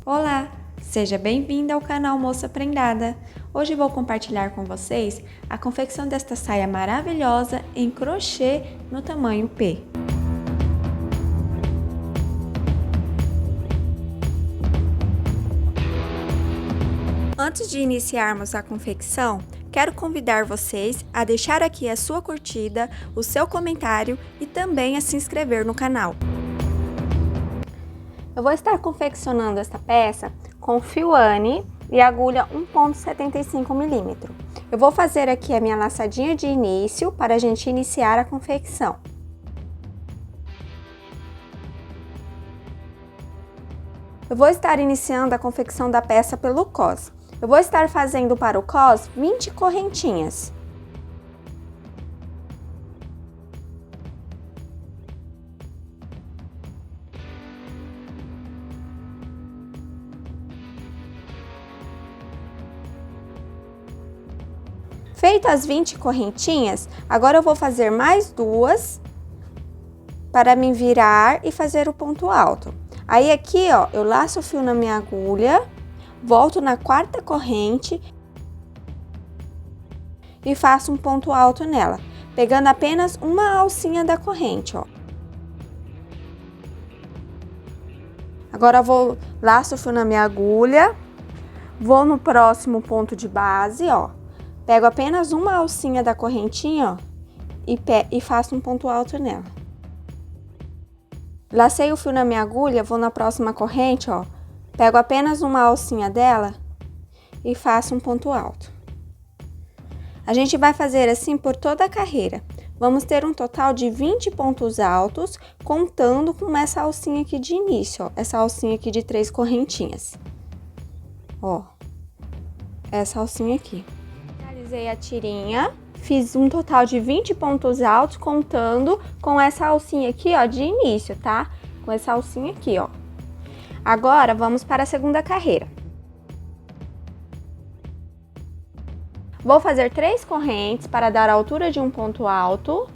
Olá, seja bem-vinda ao canal Moça Prendada. Hoje vou compartilhar com vocês a confecção desta saia maravilhosa em crochê no tamanho P. Antes de iniciarmos a confecção, quero convidar vocês a deixar aqui a sua curtida, o seu comentário e também a se inscrever no canal. Eu vou estar confeccionando esta peça com fio Anne e agulha 1,75 mm. Eu vou fazer aqui a minha laçadinha de início para a gente iniciar a confecção. Eu vou estar iniciando a confecção da peça pelo cos. Eu vou estar fazendo para o cos 20 correntinhas. Feitas as 20 correntinhas, agora eu vou fazer mais duas para me virar e fazer o ponto alto. Aí aqui, ó, eu laço o fio na minha agulha, volto na quarta corrente e faço um ponto alto nela, pegando apenas uma alcinha da corrente, ó. Agora eu vou, laço o fio na minha agulha, vou no próximo ponto de base, ó. Pego apenas uma alcinha da correntinha, ó, e faço um ponto alto nela. Lacei o fio na minha agulha, vou na próxima corrente, ó. Pego apenas uma alcinha dela e faço um ponto alto. A gente vai fazer assim por toda a carreira. Vamos ter um total de 20 pontos altos, contando com essa alcinha aqui de início, ó. Essa alcinha aqui de 3 correntinhas. Ó, essa alcinha aqui. Finalizei a tirinha, fiz um total de 20 pontos altos, contando com essa alcinha aqui, ó, de início, tá? Com essa alcinha aqui, ó. Agora, vamos para a segunda carreira. Vou fazer 3 correntes para dar a altura de um ponto alto.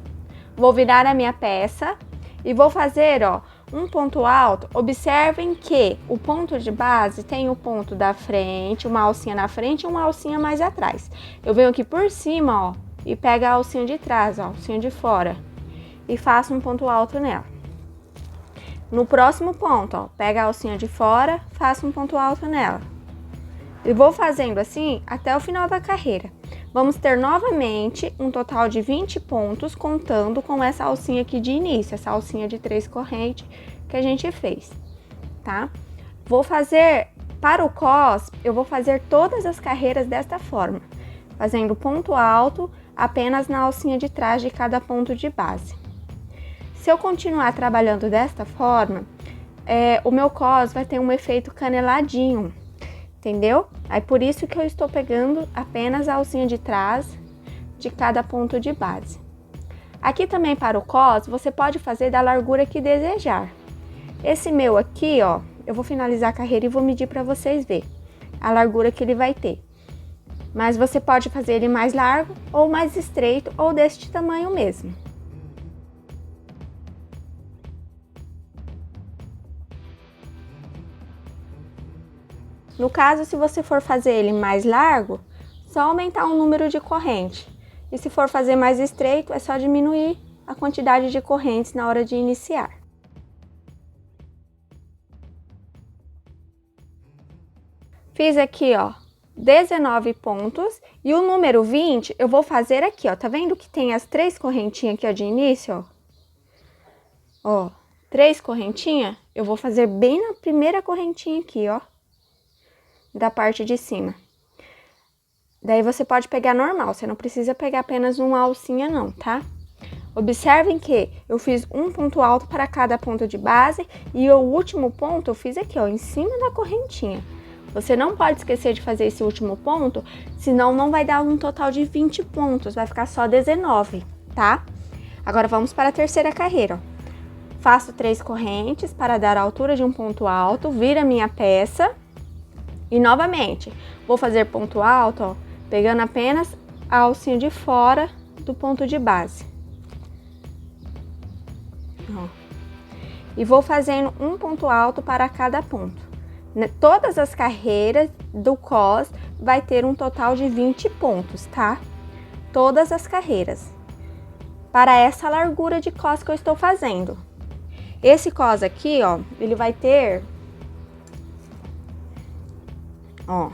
Vou virar a minha peça e vou fazer, ó, um ponto alto. Observem que o ponto de base tem o ponto da frente, uma alcinha na frente e uma alcinha mais atrás. Eu venho aqui por cima, ó, e pego a alcinha de trás, ó, a alcinha de fora, e faço um ponto alto nela. No próximo ponto, ó, pego a alcinha de fora, faço um ponto alto nela. E vou fazendo assim até o final da carreira. Vamos ter novamente um total de 20 pontos, contando com essa alcinha aqui de início, essa alcinha de 3 correntes que a gente fez, tá? Vou fazer, para o cos, eu vou fazer todas as carreiras desta forma, fazendo ponto alto apenas na alcinha de trás de cada ponto de base. Se eu continuar trabalhando desta forma, o meu cos vai ter um efeito caneladinho, entendeu? Aí por isso que eu estou pegando apenas a alcinha de trás de cada ponto de base. Aqui também para o cos, você pode fazer da largura que desejar. Esse meu aqui, ó, eu vou finalizar a carreira e vou medir para vocês verem a largura que ele vai ter. Mas você pode fazer ele mais largo ou mais estreito ou deste tamanho mesmo. No caso, se você for fazer ele mais largo, só aumentar o número de corrente. E se for fazer mais estreito, é só diminuir a quantidade de correntes na hora de iniciar. Fiz aqui, ó, 19 pontos e o número 20 eu vou fazer aqui, ó. Tá vendo que tem as 3 correntinhas aqui, ó, de início, ó? Ó, 3 correntinhas, eu vou fazer bem na primeira correntinha aqui, ó, da parte de cima. Daí você pode pegar normal, você não precisa pegar apenas uma alcinha não, tá? Observem que eu fiz um ponto alto para cada ponto de base e o último ponto eu fiz aqui, ó, em cima da correntinha. Você não pode esquecer de fazer esse último ponto, senão não vai dar um total de 20 pontos, vai ficar só 19, tá? Agora vamos para a terceira carreira, ó. Faço 3 correntes para dar a altura de um ponto alto, viro a minha peça. E novamente, vou fazer ponto alto, ó, pegando apenas a alcinha de fora do ponto de base. Ó. E vou fazendo um ponto alto para cada ponto. Todas as carreiras do cos vai ter um total de 20 pontos, tá? Todas as carreiras. Para essa largura de cos que eu estou fazendo. Esse cos aqui, ó, ele vai ter, ó,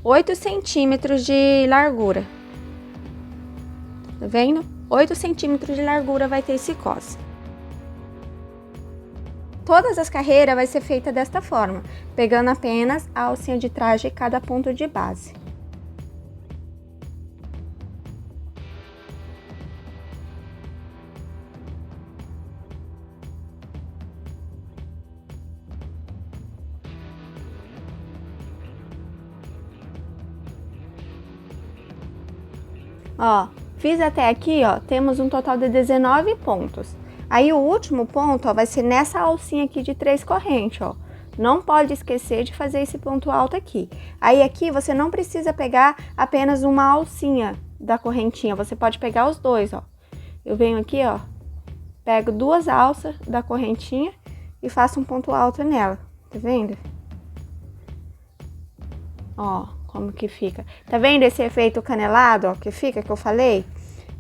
8 centímetros de largura. Tá vendo? 8 centímetros de largura vai ter esse cos. Todas as carreiras vai ser feita desta forma, pegando apenas a alcinha de trás de cada ponto de base. Ó, fiz até aqui, ó, temos um total de 19 pontos. Aí o último ponto, ó, vai ser nessa alcinha aqui de 3 correntes, ó. Não pode esquecer de fazer esse ponto alto aqui. Aí aqui você não precisa pegar apenas uma alcinha da correntinha, você pode pegar os dois, ó. Eu venho aqui, ó, pego 2 alças da correntinha e faço um ponto alto nela, tá vendo? Ó, como que fica. Tá vendo esse efeito canelado, ó, que fica, que eu falei?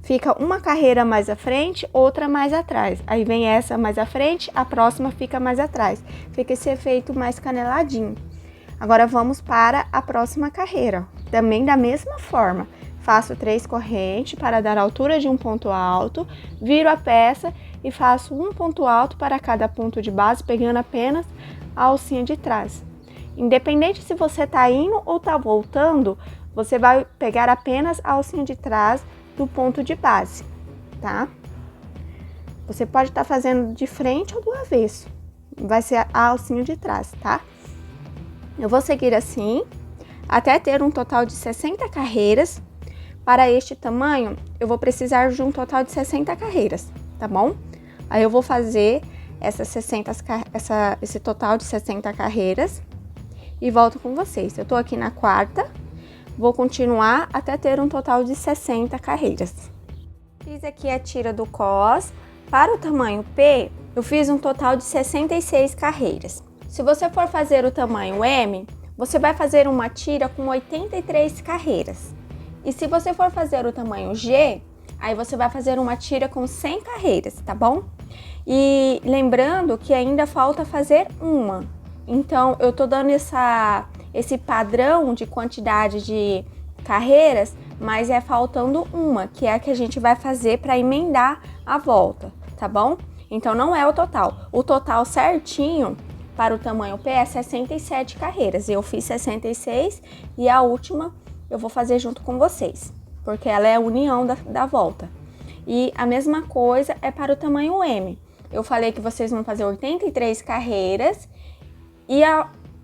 Fica uma carreira mais à frente, outra mais atrás. Aí vem essa mais à frente, a próxima fica mais atrás. Fica esse efeito mais caneladinho. Agora vamos para a próxima carreira. Também da mesma forma. Faço 3 correntes para dar a altura de um ponto alto, viro a peça e faço um ponto alto para cada ponto de base, pegando apenas a alcinha de trás. Independente se você tá indo ou tá voltando, você vai pegar apenas a alcinha de trás do ponto de base, tá? Você pode estar fazendo de frente ou do avesso. Vai ser a alcinha de trás, tá? Eu vou seguir assim, até ter um total de 60 carreiras. Para este tamanho, eu vou precisar de um total de 60 carreiras, tá bom? Aí eu vou fazer esse total de 60 carreiras e volto com vocês. Eu tô aqui na quarta. Vou continuar até ter um total de 60 carreiras. Fiz aqui a tira do cos. Para o tamanho P, eu fiz um total de 66 carreiras. Se você for fazer o tamanho M, você vai fazer uma tira com 83 carreiras. E se você for fazer o tamanho G, aí você vai fazer uma tira com 100 carreiras, tá bom? E lembrando que ainda falta fazer uma. Então, eu tô dando esse padrão de quantidade de carreiras, mas é faltando uma, que é a que a gente vai fazer para emendar a volta, tá bom? Então, não é o total. O total certinho para o tamanho P é 67 carreiras. Eu fiz 66 e a última eu vou fazer junto com vocês, porque ela é a união da volta. E a mesma coisa é para o tamanho M. Eu falei que vocês vão fazer 83 carreiras e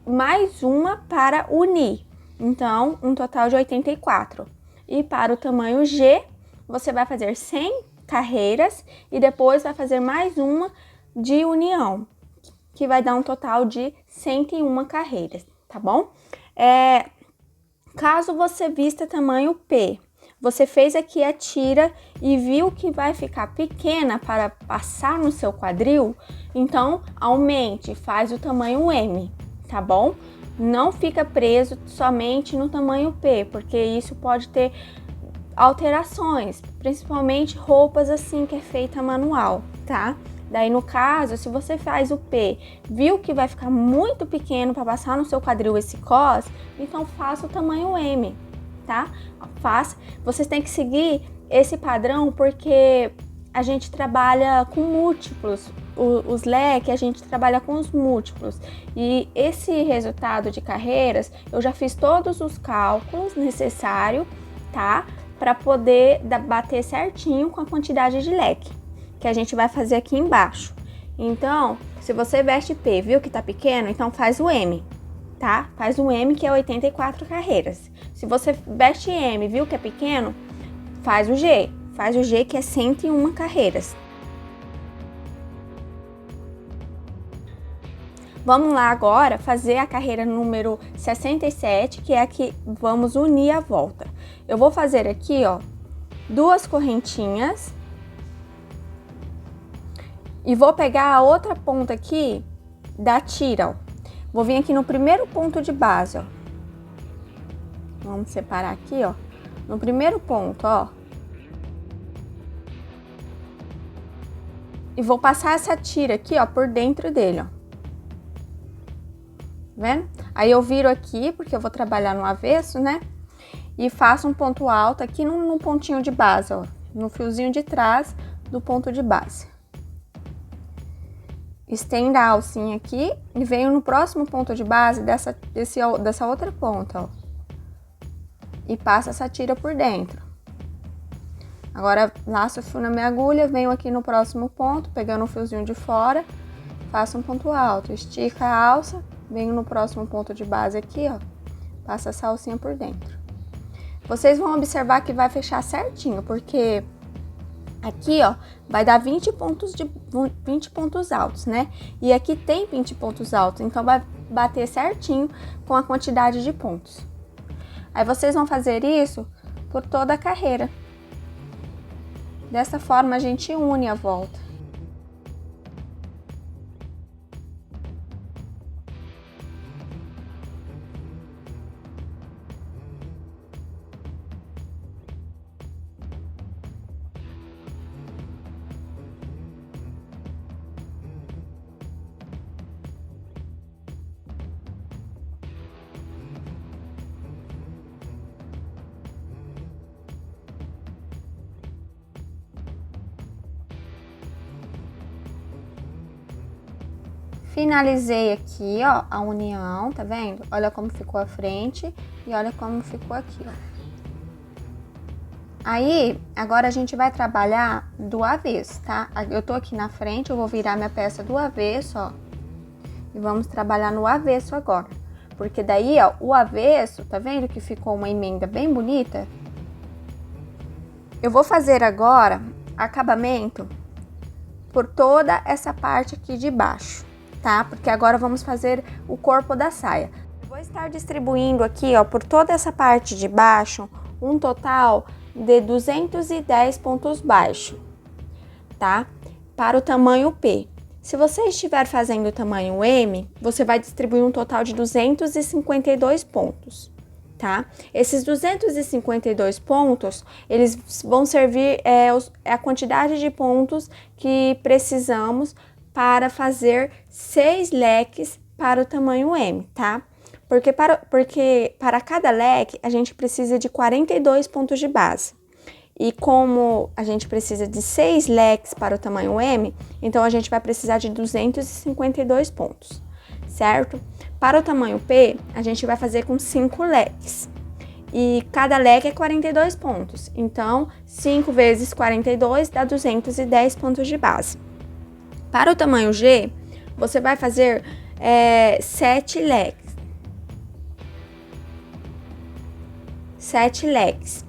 mais uma para unir, então um total de 84. E para o tamanho G, você vai fazer 100 carreiras e depois vai fazer mais uma de união, que vai dar um total de 101 carreiras, tá bom? Caso você vista tamanho P, você fez aqui a tira e viu que vai ficar pequena para passar no seu quadril, então aumente, faz o tamanho M, tá bom? Não fica preso somente no tamanho P, porque isso pode ter alterações, principalmente roupas assim que é feita manual, tá? Daí no caso, se você faz o P, viu que vai ficar muito pequeno para passar no seu quadril esse cos, então faça o tamanho M, tá? Faça. Vocês têm que seguir esse padrão porque a gente trabalha com múltiplos, os leques a gente trabalha com os múltiplos e esse resultado de carreiras eu já fiz todos os cálculos necessários, tá? Para poder bater certinho com a quantidade de leque que a gente vai fazer aqui embaixo. Então, se você veste P, viu que tá pequeno, então faz o M, tá? Faz o M, que é 84 carreiras. Se você veste M, viu que é pequeno, faz o G. Faz o G, que é 101 carreiras. Vamos lá agora fazer a carreira número 67, que é a que vamos unir a volta. Eu vou fazer aqui, ó, 2 correntinhas. E vou pegar a outra ponta aqui da tira, ó. Vou vir aqui no primeiro ponto de base, ó. Vamos separar aqui, ó. No primeiro ponto, ó. E vou passar essa tira aqui, ó, por dentro dele, ó. Tá vendo? Aí eu viro aqui, porque eu vou trabalhar no avesso, né? E faço um ponto alto aqui no pontinho de base, ó. No fiozinho de trás do ponto de base. Estenda a alcinha aqui e venho no próximo ponto de base dessa outra ponta, ó. E passo essa tira por dentro. Agora, laço o fio na minha agulha, venho aqui no próximo ponto, pegando o fiozinho de fora, faço um ponto alto, estica a alça, venho no próximo ponto de base aqui, ó, passo essa alcinha por dentro. Vocês vão observar que vai fechar certinho, porque aqui, ó, vai dar 20 pontos altos, né? E aqui tem 20 pontos altos, então vai bater certinho com a quantidade de pontos. Aí vocês vão fazer isso por toda a carreira. Dessa forma a gente une a volta. Finalizei aqui, ó, a união, tá vendo? Olha como ficou a frente e olha como ficou aqui, ó. Aí, agora a gente vai trabalhar do avesso, tá? Eu tô aqui na frente, eu vou virar minha peça do avesso, ó. E vamos trabalhar no avesso agora. Porque daí, ó, o avesso, tá vendo que ficou uma emenda bem bonita? Eu vou fazer agora acabamento por toda essa parte aqui de baixo, tá? Porque agora vamos fazer o corpo da saia. Eu vou estar distribuindo aqui, ó, por toda essa parte de baixo, um total de 210 pontos baixos, tá? Para o tamanho P. Se você estiver fazendo o tamanho M, você vai distribuir um total de 252 pontos, tá? Esses 252 pontos, eles vão servir a quantidade de pontos que precisamos para fazer 6 leques para o tamanho M, tá? Porque para cada leque a gente precisa de 42 pontos de base. E como a gente precisa de 6 leques para o tamanho M, então a gente vai precisar de 252 pontos, certo? Para o tamanho P, a gente vai fazer com 5 leques. E cada leque é 42 pontos. Então, 5 vezes 42 dá 210 pontos de base. Para o tamanho G, você vai fazer 7 leques. 7 leques.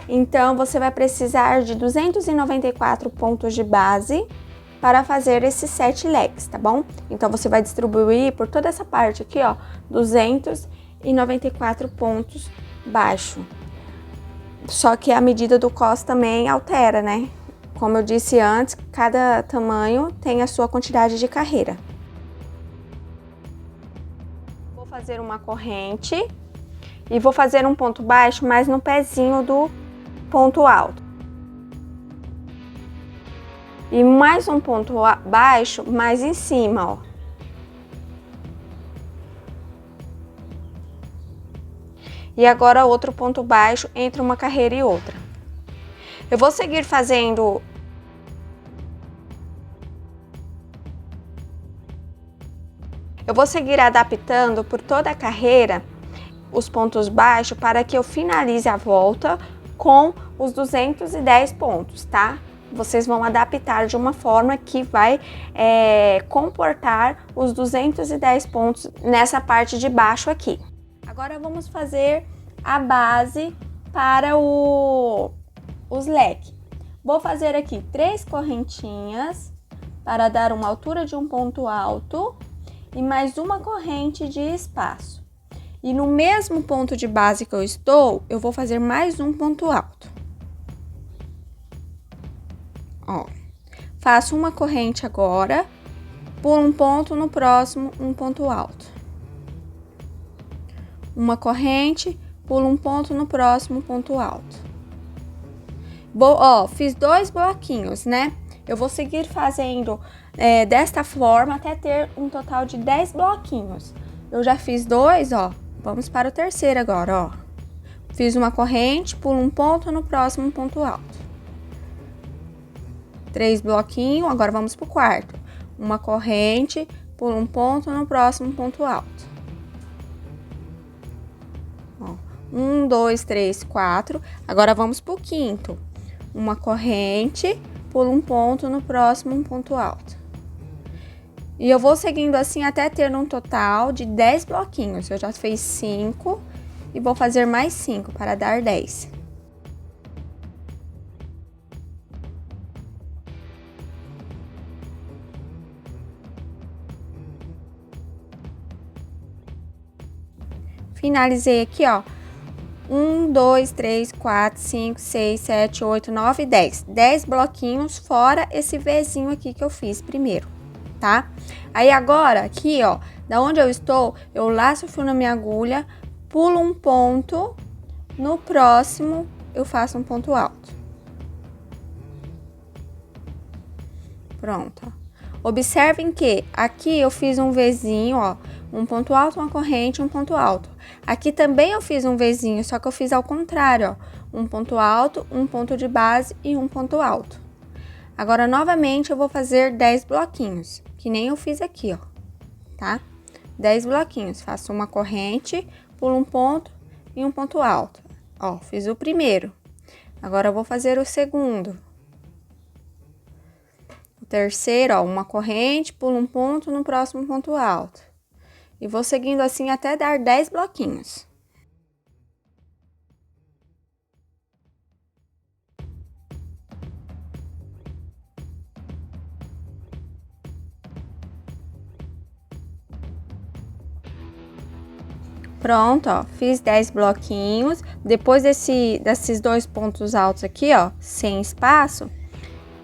Então, você vai precisar de 294 pontos de base para fazer esses 7 leques, tá bom? Então, você vai distribuir por toda essa parte aqui, ó, 294 pontos baixo. Só que a medida do cos também altera, né? Como eu disse antes, cada tamanho tem a sua quantidade de carreira. Vou fazer uma corrente e vou fazer um ponto baixo mais no pezinho do ponto alto. E mais um ponto baixo mais em cima, ó. E agora outro ponto baixo entre uma carreira e outra. Eu vou seguir fazendo adaptando por toda a carreira os pontos baixos para que eu finalize a volta com os 210 pontos, tá? Vocês vão adaptar de uma forma que vai comportar os 210 pontos nessa parte de baixo aqui. Agora vamos fazer a base para os leques. Vou fazer aqui 3 correntinhas para dar uma altura de um ponto alto e mais uma corrente de espaço. E no mesmo ponto de base que eu estou, eu vou fazer mais um ponto alto. Ó, faço uma corrente agora, pulo um ponto, no próximo um ponto alto. uma corrente, pulo um ponto no próximo ponto alto. Ó, fiz 2 bloquinhos, né? Eu vou seguir fazendo desta forma até ter um total de 10 bloquinhos. Eu já fiz 2, ó. Vamos para o terceiro agora, ó. Fiz uma corrente, pulo um ponto no próximo ponto alto. 3 bloquinhos, agora vamos pro quarto. Uma corrente, pulo um ponto no próximo ponto alto. Ó, 1, 2, 3, 4. Agora vamos pro quinto. Uma corrente, pulo um ponto no próximo ponto alto. E eu vou seguindo assim até ter um total de 10 bloquinhos. Eu já fiz 5 e vou fazer mais 5 para dar 10. Finalizei aqui, ó. 1, 2, 3, 4, 5, 6, 7, 8, 9, 10. 10 bloquinhos fora esse Vzinho aqui que eu fiz primeiro, tá? Aí agora, aqui, ó, da onde eu estou, eu laço o fio na minha agulha, pulo um ponto, no próximo eu faço um ponto alto. Pronto, ó. Observem que aqui eu fiz um Vzinho, ó, um ponto alto, uma corrente, um ponto alto. Aqui também eu fiz um Vzinho, só que eu fiz ao contrário, ó, um ponto alto, um ponto de base e um ponto alto. Agora, novamente, eu vou fazer 10 bloquinhos, que nem eu fiz aqui, ó, tá? 10 bloquinhos, faço uma corrente, pulo um ponto e um ponto alto. Ó, fiz o primeiro. Agora, eu vou fazer o segundo. O terceiro, ó, uma corrente, pulo um ponto no próximo ponto alto. E vou seguindo assim até dar 10 bloquinhos. Pronto, ó, fiz 10 bloquinhos. Depois desses 2 pontos altos aqui, ó, sem espaço,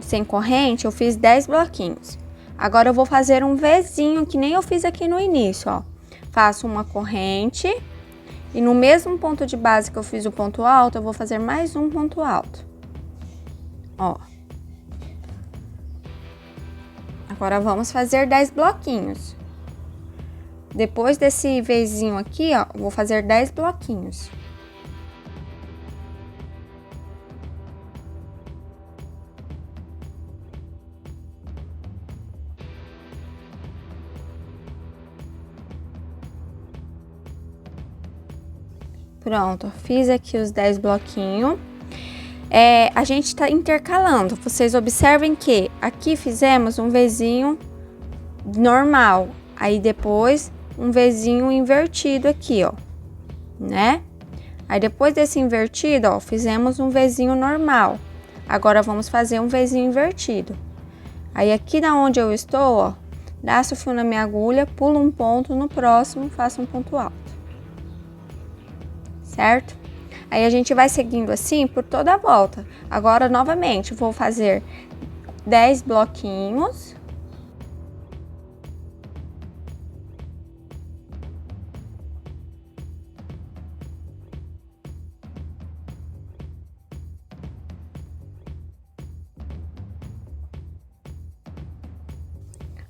sem corrente, eu fiz 10 bloquinhos. Agora eu vou fazer um Vzinho, que nem eu fiz aqui no início, ó. Faço uma corrente e no mesmo ponto de base que eu fiz o ponto alto, eu vou fazer mais um ponto alto. Ó. Agora vamos fazer 10 bloquinhos. Depois desse Vzinho aqui, ó, eu vou fazer 10 bloquinhos. Pronto, fiz aqui os 10 bloquinhos. A gente tá intercalando. Vocês observem que aqui fizemos um Vzinho normal. Aí depois um Vzinho invertido aqui, ó, né? Aí depois desse invertido, ó, fizemos um Vzinho normal. Agora vamos fazer um Vzinho invertido. Aí aqui da onde eu estou, ó, laço o fio na minha agulha, pulo um ponto, no próximo faço um ponto alto. Certo? Aí a gente vai seguindo assim por toda a volta. Agora, novamente, vou fazer 10 bloquinhos.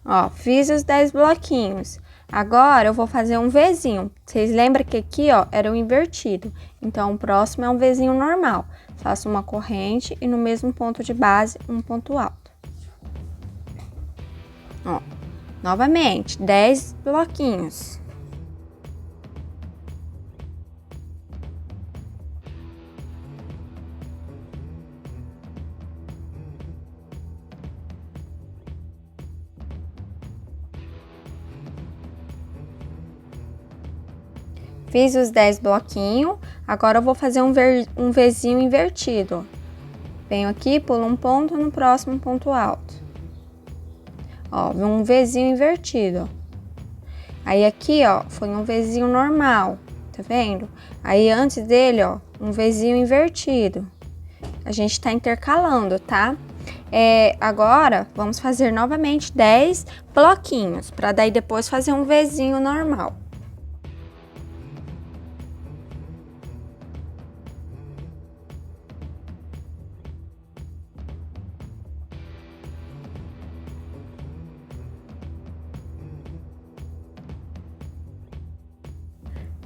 Ó, fiz os 10 bloquinhos. Agora, eu vou fazer um Vzinho. Vocês lembram que aqui, ó, era o invertido. Então, o próximo é um Vzinho normal. Faço uma corrente e no mesmo ponto de base, um ponto alto. Ó, novamente, 10 bloquinhos. Fiz os 10 bloquinhos, agora eu vou fazer um Vzinho invertido. Venho aqui, pulo um ponto no próximo ponto alto. Ó, um Vzinho invertido. Aí aqui, ó, foi um Vzinho normal, tá vendo? Aí antes dele, ó, um Vzinho invertido. A gente tá intercalando, tá? Agora, vamos fazer novamente 10 bloquinhos, para daí depois fazer um Vzinho normal.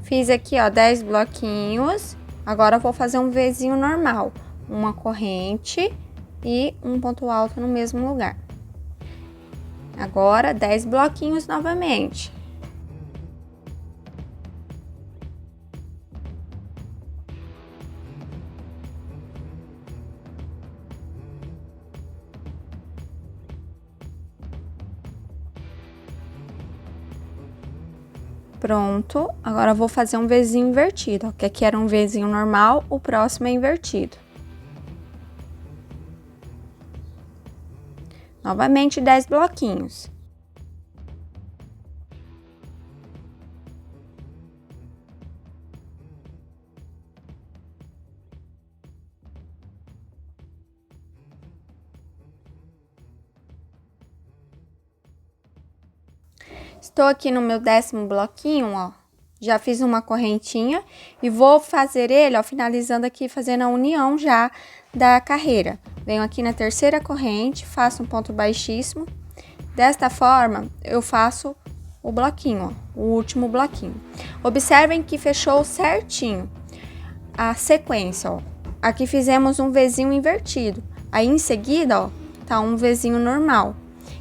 Fiz aqui, ó, 10 bloquinhos. Agora eu vou fazer um Vzinho normal. Uma corrente e um ponto alto no mesmo lugar. Agora, 10 bloquinhos novamente. Pronto, agora eu vou fazer um Vzinho invertido, ó, que aqui era um Vzinho normal, o próximo é invertido. Novamente 10 bloquinhos. Estou aqui no meu 10º bloquinho, ó. Já fiz uma correntinha e vou fazer ele, ó, finalizando aqui, fazendo a união já da carreira. Venho aqui na 3ª corrente, faço um ponto baixíssimo. Desta forma, eu faço o bloquinho, ó, o último bloquinho. Observem que fechou certinho a sequência, ó. Aqui fizemos um Vzinho invertido. Aí, em seguida, ó, tá um Vzinho normal.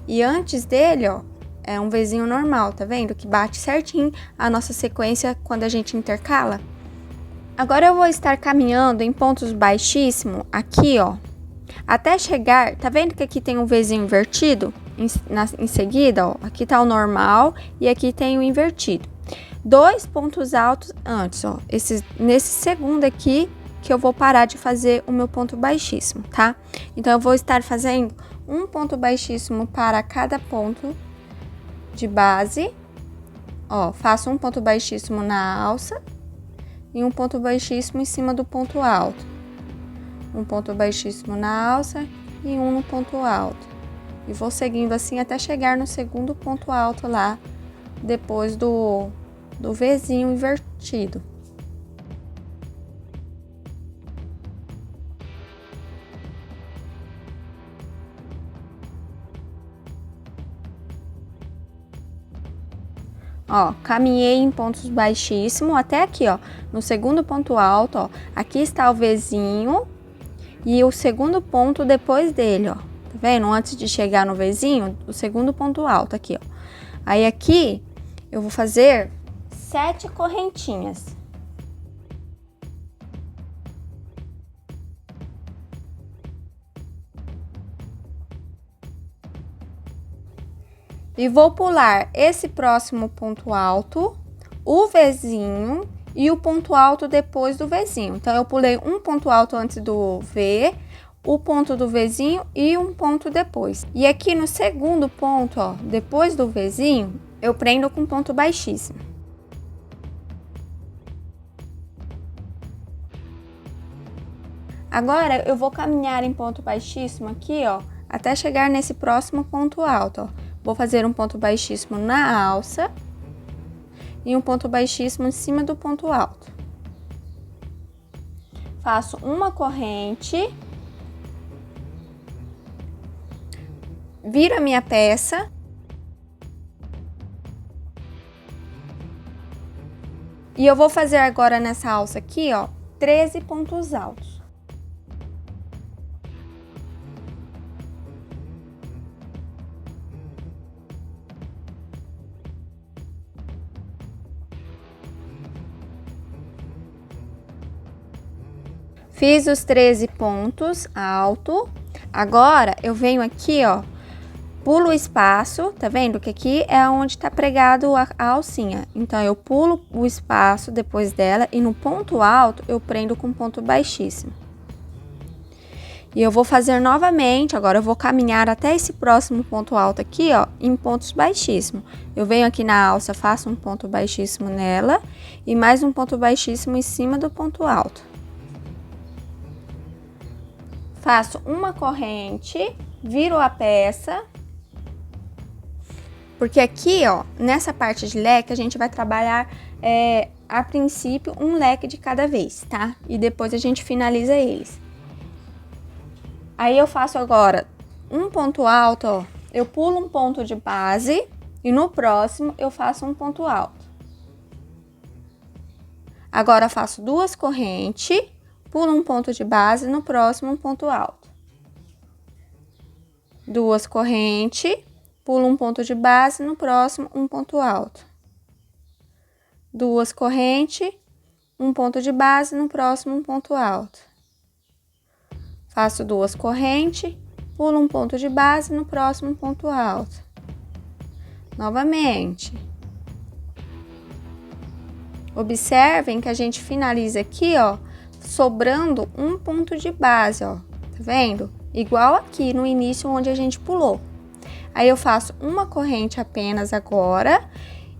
E antes dele, ó, é um Vzinho normal, tá vendo? Que bate certinho a nossa sequência quando a gente intercala. Agora eu vou estar caminhando em pontos baixíssimos aqui, ó, até chegar, tá vendo que aqui tem um Vzinho invertido? Em seguida, ó, aqui tá o normal e aqui tem o invertido. 2 pontos altos antes, ó, nesse segundo aqui que eu vou parar de fazer o meu ponto baixíssimo, tá? Então, eu vou estar fazendo um ponto baixíssimo para cada ponto de base, ó, faço um ponto baixíssimo na alça e um ponto baixíssimo em cima do ponto alto. Um ponto baixíssimo na alça e um no ponto alto. E vou seguindo assim até chegar no segundo ponto alto lá, depois do Vzinho invertido. Ó, caminhei em pontos baixíssimos até aqui, ó, no segundo ponto alto, ó. Aqui está o Vzinho e o segundo ponto depois dele, ó. Tá vendo? Antes de chegar no Vzinho, o segundo ponto alto aqui, ó. Aí aqui eu vou fazer 7 correntinhas. E vou pular esse próximo ponto alto, o Vzinho e o ponto alto depois do Vzinho. Então, eu pulei um ponto alto antes do V, o ponto do Vzinho e um ponto depois. E aqui no segundo ponto, ó, depois do Vzinho, eu prendo com ponto baixíssimo. Agora, eu vou caminhar em ponto baixíssimo aqui, ó, até chegar nesse próximo ponto alto, ó. Vou fazer um ponto baixíssimo na alça e um ponto baixíssimo em cima do ponto alto. Faço uma corrente, viro a minha peça e eu vou fazer agora nessa alça aqui, ó, 13 pontos altos. Fiz os 13 pontos alto. Agora, eu venho aqui, ó, pulo o espaço, tá vendo? Que aqui é onde tá pregado a alcinha. Então, eu pulo o espaço depois dela e no ponto alto eu prendo com ponto baixíssimo. E eu vou fazer novamente, agora eu vou caminhar até esse próximo ponto alto aqui, ó, em pontos baixíssimos. Eu venho aqui na alça, faço um ponto baixíssimo nela e mais um ponto baixíssimo em cima do ponto alto. Faço uma corrente, viro a peça, porque aqui, ó, nessa parte de leque, a gente vai trabalhar, a princípio, um leque de cada vez, tá? E depois a gente finaliza eles. Aí, eu faço agora um ponto alto, ó, eu pulo um ponto de base e no próximo eu faço um ponto alto. Agora, faço 2 correntes, pulo um ponto de base, no próximo um ponto alto. 2 correntes, pulo um ponto de base, no próximo um ponto alto. 2 correntes, um ponto de base, no próximo um ponto alto. Faço 2 correntes, pulo um ponto de base, no próximo um ponto alto. Novamente. Observem que a gente finaliza aqui, ó, sobrando um ponto de base, ó, tá vendo? Igual aqui no início onde a gente pulou. Aí eu faço uma corrente apenas agora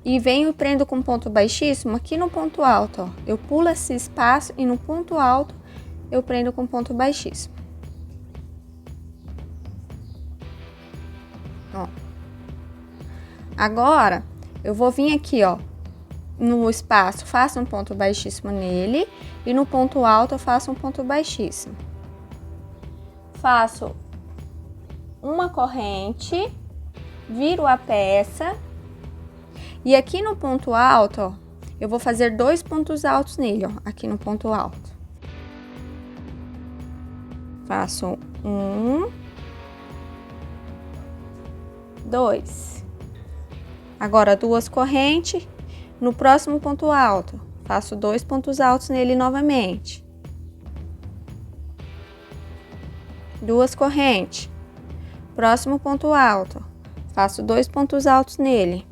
e venho e prendo com ponto baixíssimo aqui no ponto alto, ó. Eu pulo esse espaço e no ponto alto eu prendo com ponto baixíssimo. Ó. Agora, eu vou vir aqui, ó, no espaço, faço um ponto baixíssimo nele e no ponto alto eu faço um ponto baixíssimo. Faço uma corrente, viro a peça e aqui no ponto alto, ó, eu vou fazer 2 pontos altos nele, ó, aqui no ponto alto. Faço 1, 2. Agora 2 correntes. No próximo ponto alto, faço 2 pontos altos nele novamente. 2 correntes. Próximo ponto alto, faço 2 pontos altos nele.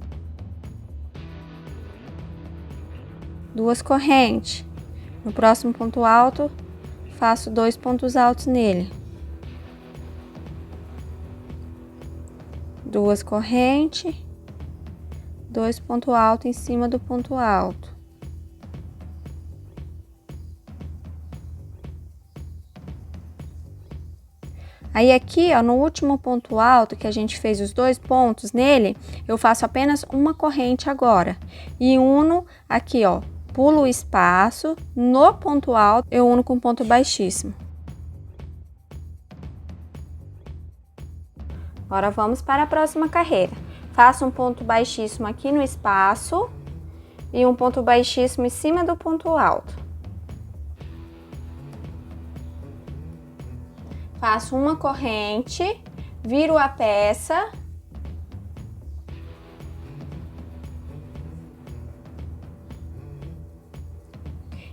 2 correntes. No próximo ponto alto, faço 2 pontos altos nele. 2 correntes. 2 pontos altos em cima do ponto alto. Aí aqui, ó, no último ponto alto que a gente fez os 2 pontos nele, eu faço apenas uma corrente agora. E uno aqui, ó, pulo o espaço, no ponto alto eu uno com ponto baixíssimo. Agora vamos para a próxima carreira. Faço um ponto baixíssimo aqui no espaço e um ponto baixíssimo em cima do ponto alto. Faço uma corrente, viro a peça.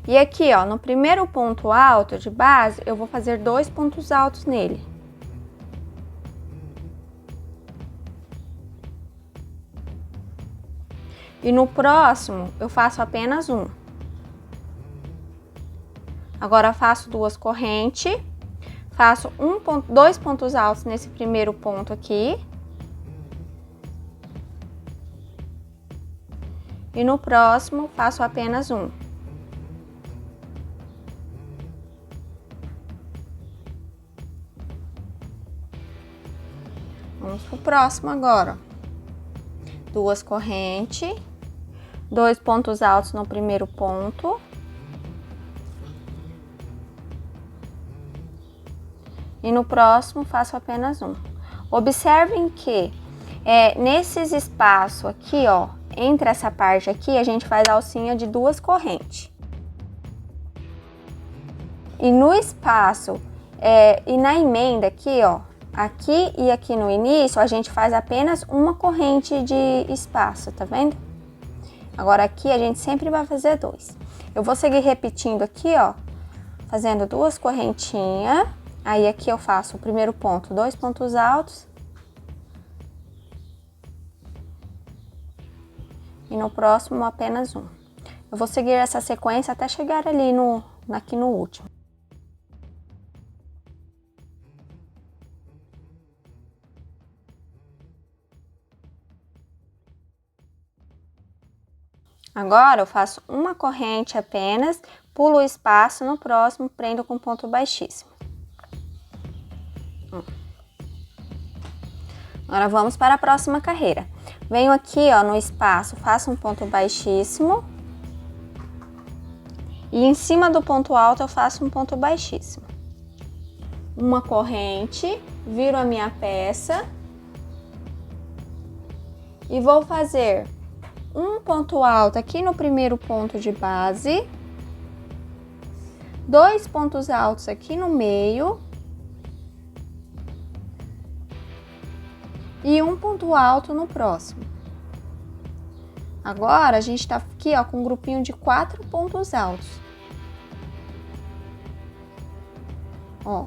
E aqui, ó, no primeiro ponto alto de base, eu vou fazer 2 pontos altos nele. E no próximo, eu faço apenas um. Agora, faço 2 correntes, faço 2 pontos altos nesse primeiro ponto aqui. E no próximo, faço apenas um. Vamos pro próximo agora. 2 correntes, 2 pontos altos no primeiro ponto. E no próximo faço apenas um. Observem que nesses espaços aqui, ó, entre essa parte aqui, a gente faz a alcinha de 2 correntes. E no espaço e na emenda aqui, ó, aqui e aqui no início, a gente faz apenas uma corrente de espaço, tá vendo? Agora aqui a gente sempre vai fazer 2. Eu vou seguir repetindo aqui, ó, fazendo 2 correntinhas. Aí aqui eu faço o primeiro ponto, 2 pontos altos. E no próximo apenas um. Eu vou seguir essa sequência até chegar ali aqui no último. Agora eu faço uma corrente apenas, pulo o espaço, no próximo prendo com ponto baixíssimo. Agora vamos para a próxima carreira. Venho aqui, ó, no espaço, faço um ponto baixíssimo. E em cima do ponto alto eu faço um ponto baixíssimo. Uma corrente, viro a minha peça. E vou fazer um ponto alto aqui no primeiro ponto de base. 2 pontos altos aqui no meio e um ponto alto no próximo. Agora, a gente tá aqui, ó, com um grupinho de 4 pontos altos. Ó.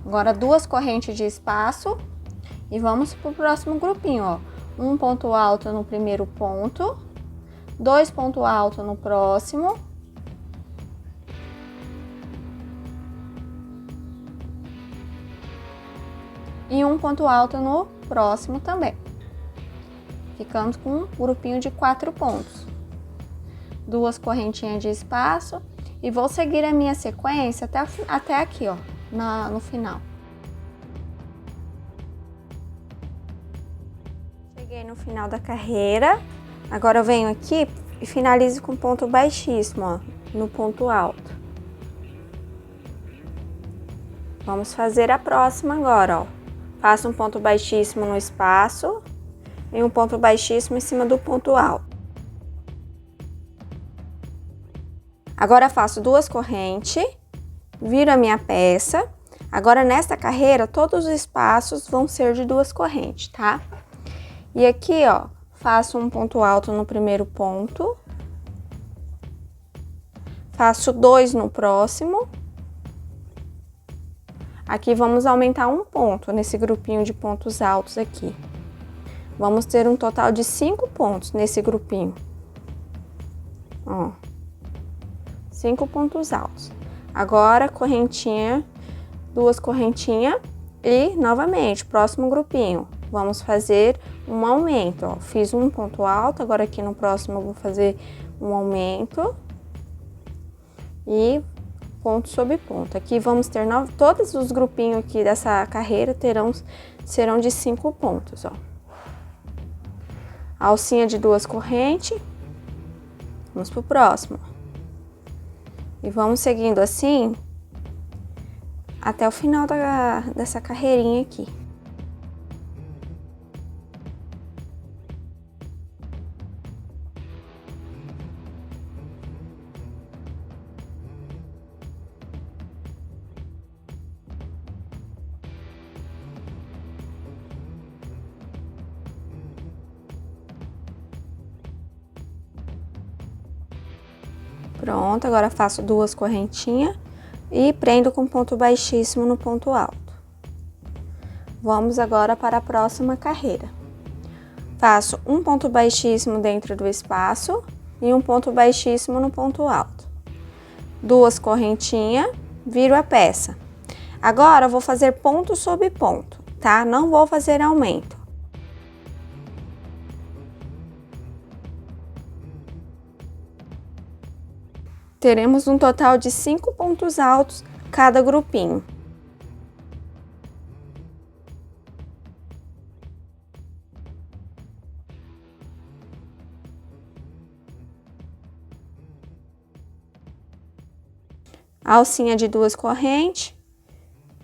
Agora, 2 correntes de espaço e vamos pro próximo grupinho, ó. Um ponto alto no primeiro ponto, 2 pontos altos no próximo. E um ponto alto no próximo também. Ficamos com um grupinho de 4 pontos. 2 correntinhas de espaço e vou seguir a minha sequência até aqui, ó, no final. Cheguei no final da carreira. Agora eu venho aqui e finalizo com ponto baixíssimo, ó, no ponto alto. Vamos fazer a próxima agora, ó. Faço um ponto baixíssimo no espaço e um ponto baixíssimo em cima do ponto alto. Agora faço 2 correntes, viro a minha peça. Agora nesta carreira todos os espaços vão ser de 2 correntes, tá? E aqui, ó, faço um ponto alto no primeiro ponto. Faço 2 no próximo. Aqui vamos aumentar um ponto nesse grupinho de pontos altos aqui. Vamos ter um total de 5 pontos nesse grupinho. Ó. 5 pontos altos. Agora, correntinha, 2 correntinhas e, novamente, próximo grupinho. Vamos fazer um aumento, ó. Fiz um ponto alto, agora aqui no próximo eu vou fazer um aumento. E ponto sobre ponto. Aqui vamos ter todos os grupinhos aqui dessa carreira serão de 5 pontos, ó. Alcinha de 2 correntes. Vamos pro próximo. E vamos seguindo assim até o final dessa carreirinha aqui. Pronto, agora faço 2 correntinhas e prendo com ponto baixíssimo no ponto alto. Vamos agora para a próxima carreira. Faço um ponto baixíssimo dentro do espaço e um ponto baixíssimo no ponto alto. 2 correntinhas, viro a peça. Agora eu vou fazer ponto sobre ponto, tá? Não vou fazer aumento. Teremos um total de 5 pontos altos cada grupinho. Alcinha de 2 correntes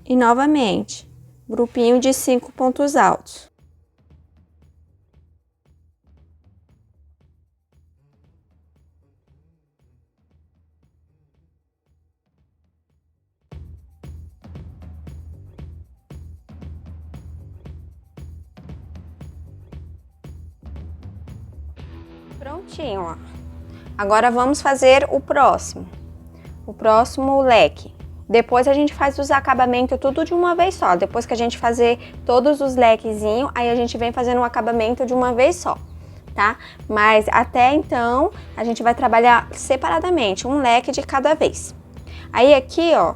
e novamente, grupinho de 5 pontos altos. Prontinho, ó. Agora vamos fazer o próximo leque. Depois a gente faz os acabamentos tudo de uma vez só. Depois que a gente fazer todos os lequezinhos, aí a gente vem fazendo o acabamento de uma vez só, tá? Mas até então, a gente vai trabalhar separadamente, um leque de cada vez. Aí aqui, ó,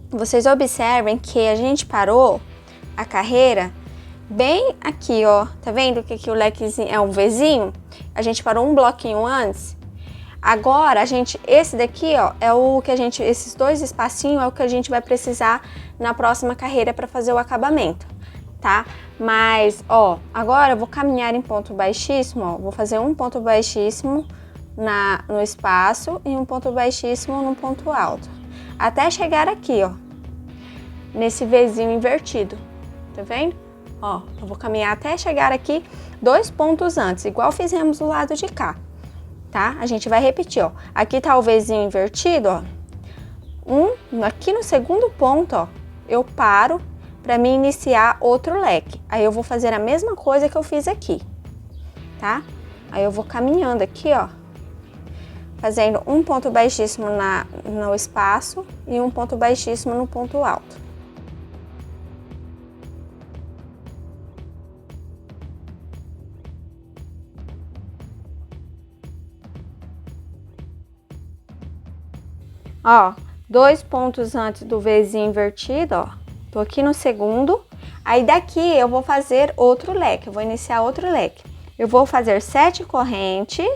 vocês observem que a gente parou a carreira bem aqui, ó. Tá vendo que aqui o lequezinho é um Vzinho? A gente parou um bloquinho antes. Agora, esse daqui, ó, é o que esses 2 espacinhos é o que a gente vai precisar na próxima carreira para fazer o acabamento, tá? Mas, ó, agora eu vou caminhar em ponto baixíssimo, ó, vou fazer um ponto baixíssimo no espaço e um ponto baixíssimo no ponto alto, até chegar aqui, ó, nesse Vzinho invertido, tá vendo? Ó, eu vou caminhar até chegar aqui 2 pontos antes, igual fizemos do lado de cá. tá? A gente vai repetir, ó. Aqui tá o Vzinho invertido, ó. Aqui no segundo ponto, ó, eu paro para me iniciar outro leque. Aí eu vou fazer a mesma coisa que eu fiz aqui, tá? Aí eu vou caminhando aqui, ó, fazendo um ponto baixíssimo no espaço e um ponto baixíssimo no ponto alto. Ó, 2 pontos antes do Vzinho invertido, ó. Tô aqui no segundo. Aí daqui eu vou fazer outro leque, eu vou iniciar outro leque. Eu vou fazer 7 correntes.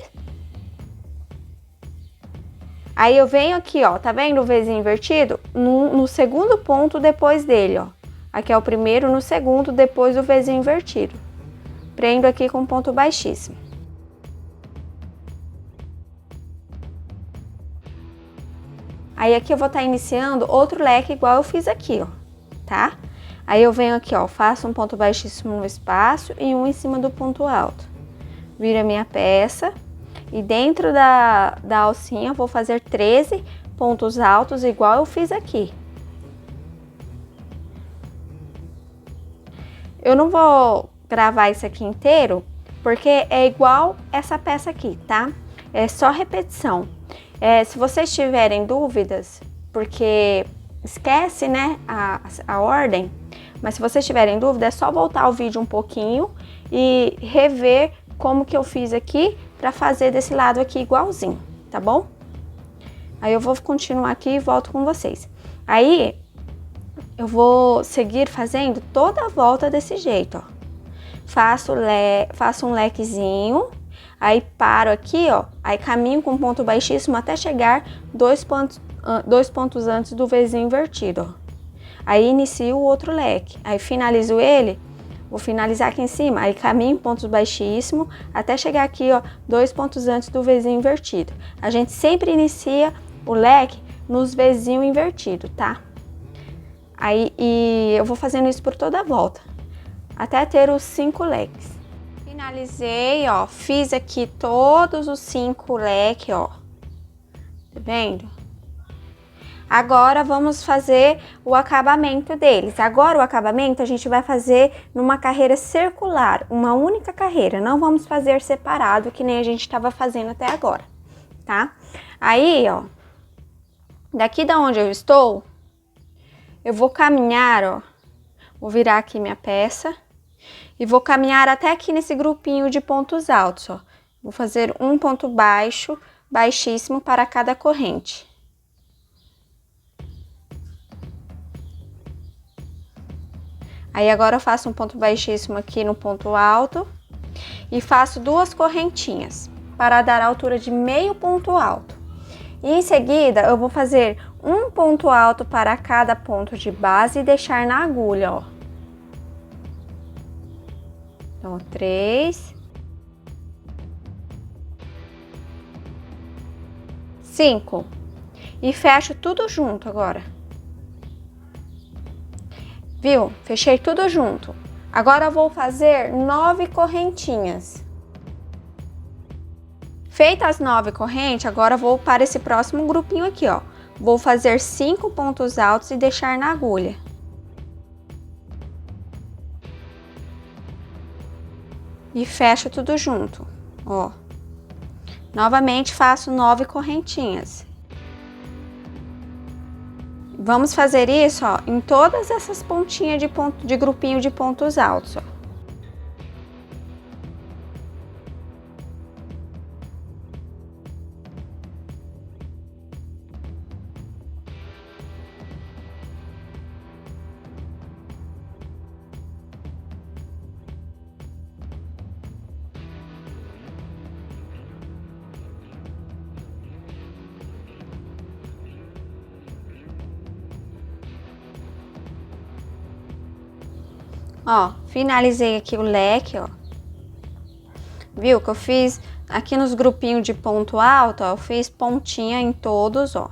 Aí eu venho aqui, ó, tá vendo o Vzinho invertido? No segundo ponto depois dele, ó. Aqui é o primeiro, no segundo, depois do Vzinho invertido. Prendo aqui com ponto baixíssimo. Aí aqui eu vou estar iniciando outro leque igual eu fiz aqui, ó, tá? Aí eu venho aqui, ó, faço um ponto baixíssimo no espaço e um em cima do ponto alto. Viro a minha peça e dentro da alcinha eu vou fazer 13 pontos altos igual eu fiz aqui. Eu não vou gravar isso aqui inteiro porque é igual essa peça aqui, tá? É só repetição. Se vocês tiverem dúvidas, porque esquece, né, a ordem, mas se vocês tiverem dúvida, é só voltar o vídeo um pouquinho e rever como que eu fiz aqui para fazer desse lado aqui igualzinho, tá bom? Aí eu vou continuar aqui e volto com vocês. Aí eu vou seguir fazendo toda a volta desse jeito, ó. Faço um lequezinho. Aí paro aqui, ó, aí caminho com ponto baixíssimo até chegar 2 pontos antes do Vzinho invertido, ó. Aí inicio o outro leque, aí finalizo ele, vou finalizar aqui em cima, aí caminho pontos baixíssimo até chegar aqui, ó, 2 pontos antes do Vzinho invertido. A gente sempre inicia o leque nos Vzinho invertido, tá? Aí eu vou fazendo isso por toda a volta, até ter os 5 leques. Finalizei, ó, fiz aqui todos os 5 leques, ó, tá vendo? Agora vamos fazer o acabamento deles. Agora o acabamento a gente vai fazer numa carreira circular, uma única carreira, não vamos fazer separado que nem a gente estava fazendo até agora, tá? Aí, ó, daqui da onde eu estou, eu vou caminhar, ó, vou virar aqui minha peça. E vou caminhar até aqui nesse grupinho de pontos altos, ó. Vou fazer um ponto baixo, baixíssimo para cada corrente. Aí agora eu faço um ponto baixíssimo aqui no ponto alto e faço 2 correntinhas para dar a altura de meio ponto alto. E em seguida eu vou fazer um ponto alto para cada ponto de base e deixar na agulha, ó. Então, 3, 5 e fecho tudo junto agora. Viu? Fechei tudo junto. Agora eu vou fazer 9 correntinhas. Feitas as 9 correntes, agora eu vou para esse próximo grupinho aqui, ó. Vou fazer 5 pontos altos e deixar na agulha. E fecho tudo junto, ó. Novamente faço 9 correntinhas. Vamos fazer isso, ó, em todas essas pontinhas de grupinho de pontos altos, ó. Ó, finalizei aqui o leque, ó. Viu que eu fiz aqui nos grupinhos de ponto alto, ó, eu fiz pontinha em todos, ó.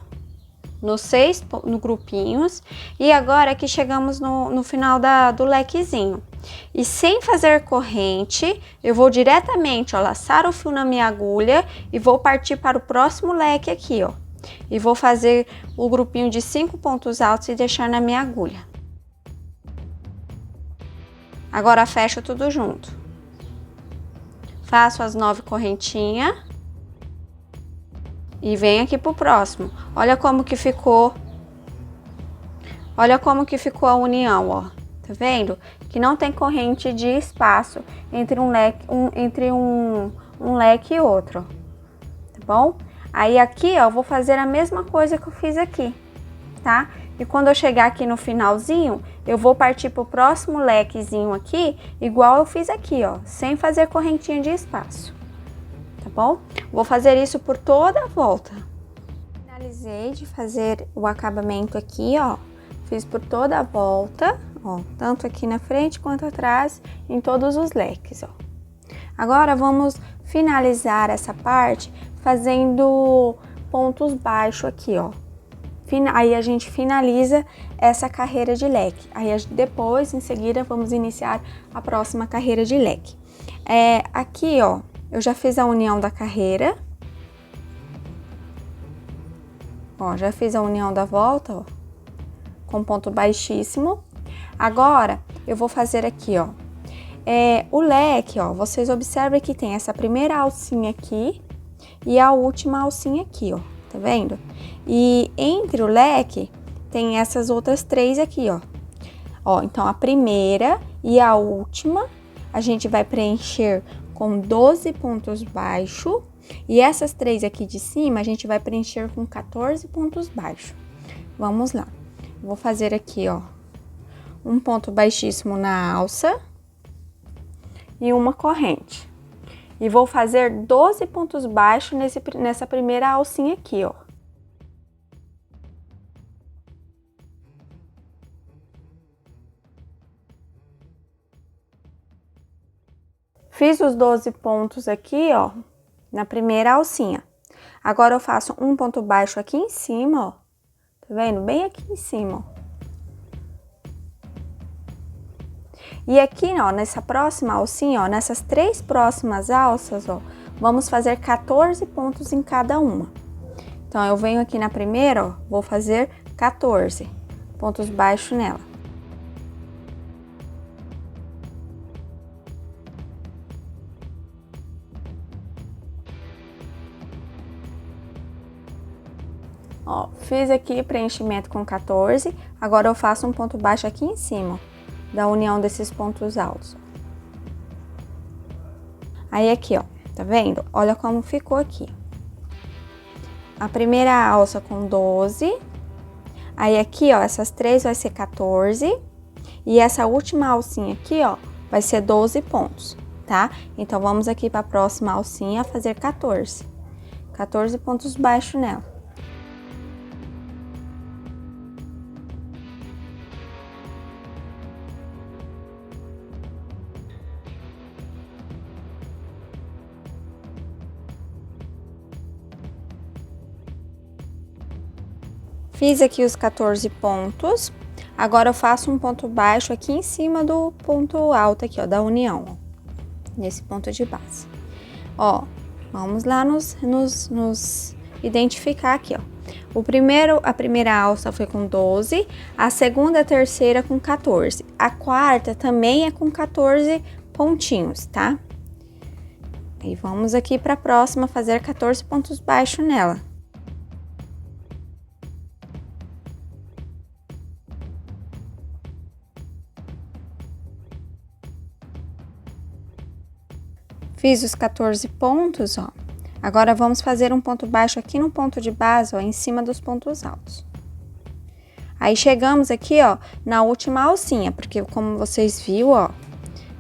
nos 6 grupinhos. E agora aqui chegamos no final do lequezinho. E sem fazer corrente, eu vou diretamente, ó, laçar o fio na minha agulha e vou partir para o próximo leque aqui, ó. E vou fazer o grupinho de 5 pontos altos e deixar na minha agulha. Agora fecho tudo junto. Faço as 9 correntinhas. E venho aqui pro próximo. Olha como que ficou. Olha como que ficou a união, ó. Tá vendo? Que não tem corrente de espaço entre um leque e outro. Tá bom? Aí aqui, ó, eu vou fazer a mesma coisa que eu fiz aqui, tá? E quando eu chegar aqui no finalzinho, eu vou partir pro próximo lequezinho aqui, igual eu fiz aqui, ó, sem fazer correntinha de espaço. Tá bom? Vou fazer isso por toda a volta. Finalizei de fazer o acabamento aqui, ó. Fiz por toda a volta, ó, tanto aqui na frente quanto atrás, em todos os leques, ó. Agora vamos finalizar essa parte fazendo pontos baixos aqui, ó. Aí a gente finaliza essa carreira de leque. Aí depois, em seguida, vamos iniciar a próxima carreira de leque. Aqui, ó, eu já fiz a união da carreira. Ó, já fiz a união da volta, ó, com ponto baixíssimo. Agora, eu vou fazer aqui, ó, o leque, ó, vocês observem que tem essa primeira alcinha aqui e a última alcinha aqui, ó, tá vendo? E entre o leque tem essas outras 3 aqui, ó. Ó, então a primeira e a última a gente vai preencher com 12 pontos baixos e essas 3 aqui de cima a gente vai preencher com 14 pontos baixos. Vamos lá. Vou fazer aqui, ó, um ponto baixíssimo na alça e uma corrente. E vou fazer 12 pontos baixos nessa primeira alcinha aqui, ó. Fiz os 12 pontos aqui, ó, na primeira alcinha. Agora eu faço um ponto baixo aqui em cima, ó. Tá vendo? Bem aqui em cima, ó. E aqui, ó, nessa próxima alcinha, ó, nessas 3 próximas alças, ó, vamos fazer 14 pontos em cada uma. Então, eu venho aqui na primeira, ó, vou fazer 14 pontos baixos nela. Ó, fiz aqui preenchimento com 14, agora eu faço um ponto baixo aqui em cima, da união desses pontos altos. Aí aqui, ó, tá vendo? Olha como ficou aqui. A primeira alça com 12, aí aqui, ó, essas 3 vai ser 14, e essa última alcinha aqui, ó, vai ser 12 pontos, tá? Então, vamos aqui para a próxima alcinha fazer 14 pontos baixos nela. Fiz aqui os 14 pontos, agora eu faço um ponto baixo aqui em cima do ponto alto aqui, ó, da união, ó, nesse ponto de base. Ó, vamos lá nos identificar aqui, ó. A primeira alça foi com 12, a segunda e a terceira com 14. A quarta também é com 14 pontinhos, tá? E vamos aqui para a próxima fazer 14 pontos baixos nela. Fiz os 14 pontos, ó. Agora, vamos fazer um ponto baixo aqui no ponto de base, ó, em cima dos pontos altos. Aí, chegamos aqui, ó, na última alcinha, porque como vocês viram, ó,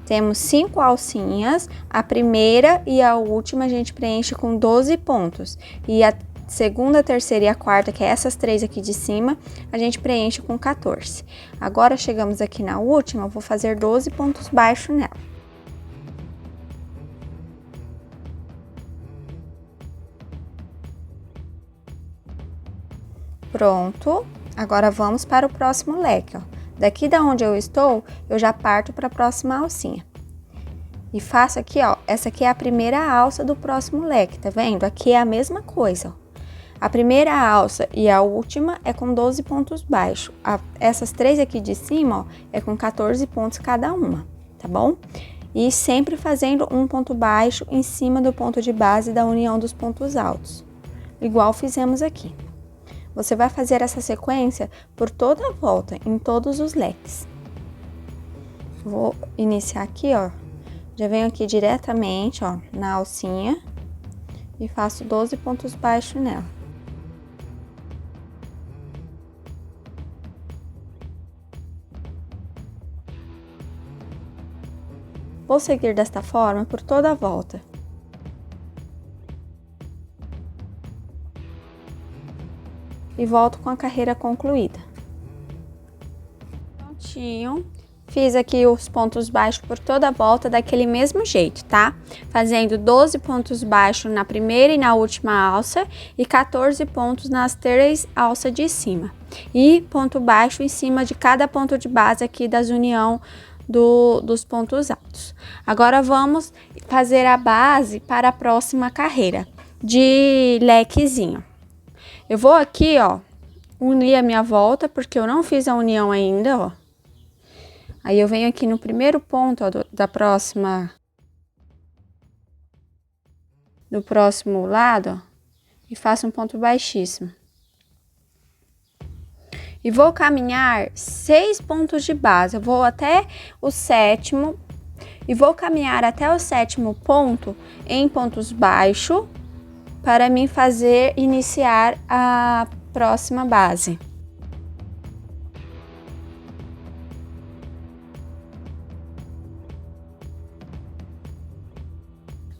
temos 5 alcinhas, a primeira e a última a gente preenche com 12 pontos. E a segunda, a terceira e a quarta, que é essas 3 aqui de cima, a gente preenche com 14. Agora, chegamos aqui na última, eu vou fazer 12 pontos baixos nela. Pronto. Agora vamos para o próximo leque, ó. Daqui da onde eu estou, eu já parto para a próxima alcinha. E faço aqui, ó, essa aqui é a primeira alça do próximo leque, tá vendo? Aqui é a mesma coisa, ó. A primeira alça e a última é com 12 pontos baixos. Essas três aqui de cima, ó, é com 14 pontos cada uma, tá bom? E sempre fazendo um ponto baixo em cima do ponto de base da união dos pontos altos, igual fizemos aqui. Você vai fazer essa sequência por toda a volta, em todos os leques. Vou iniciar aqui, ó. Já venho aqui diretamente, ó, na alcinha e faço 12 pontos baixos nela. Vou seguir desta forma por toda a volta. E volto com a carreira concluída. Prontinho. Fiz aqui os pontos baixos por toda a volta daquele mesmo jeito, tá? Fazendo 12 pontos baixos na primeira e na última alça e 14 pontos nas três alças de cima. E ponto baixo em cima de cada ponto de base aqui das união dos pontos altos. Agora vamos fazer a base para a próxima carreira de lequezinho. Eu vou aqui, ó, unir a minha volta, porque eu não fiz a união ainda, ó. Aí eu venho aqui no primeiro ponto, ó, do próximo lado, ó, e faço um ponto baixíssimo. E vou caminhar 6 pontos de base. Eu vou até o sétimo e vou caminhar até o sétimo ponto em pontos baixos, para mim iniciar a próxima base.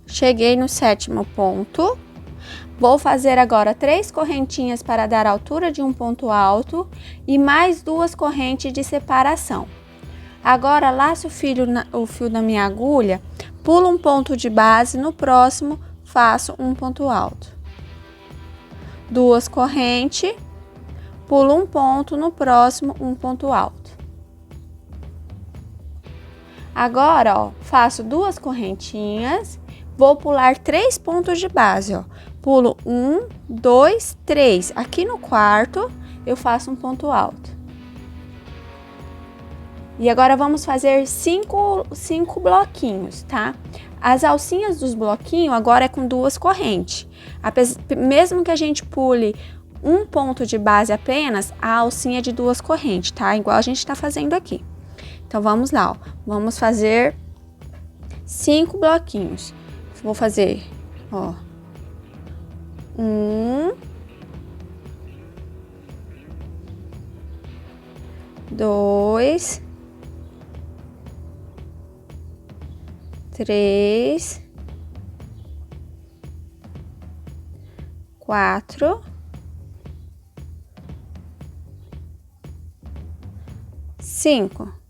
Cheguei no sétimo ponto. Vou fazer agora 3 correntinhas para dar altura de um ponto alto e mais 2 correntes de separação. Agora laço o fio da minha agulha, pulo um ponto de base, no próximo faço um ponto alto. 2 correntes, pulo um ponto, no próximo um ponto alto. Agora, ó, faço 2 correntinhas, vou pular 3 pontos de base, ó. Pulo 1, 2, 3. Aqui no quarto, eu faço um ponto alto. E agora vamos fazer 5 bloquinhos, tá? As alcinhas dos bloquinhos agora é com 2 correntes. Mesmo que a gente pule um ponto de base apenas, a alcinha é de 2 correntes, tá? Igual a gente tá fazendo aqui. Então, vamos lá, ó. Vamos fazer 5 bloquinhos. Vou fazer, ó, 1, 2, 3, 4, 5.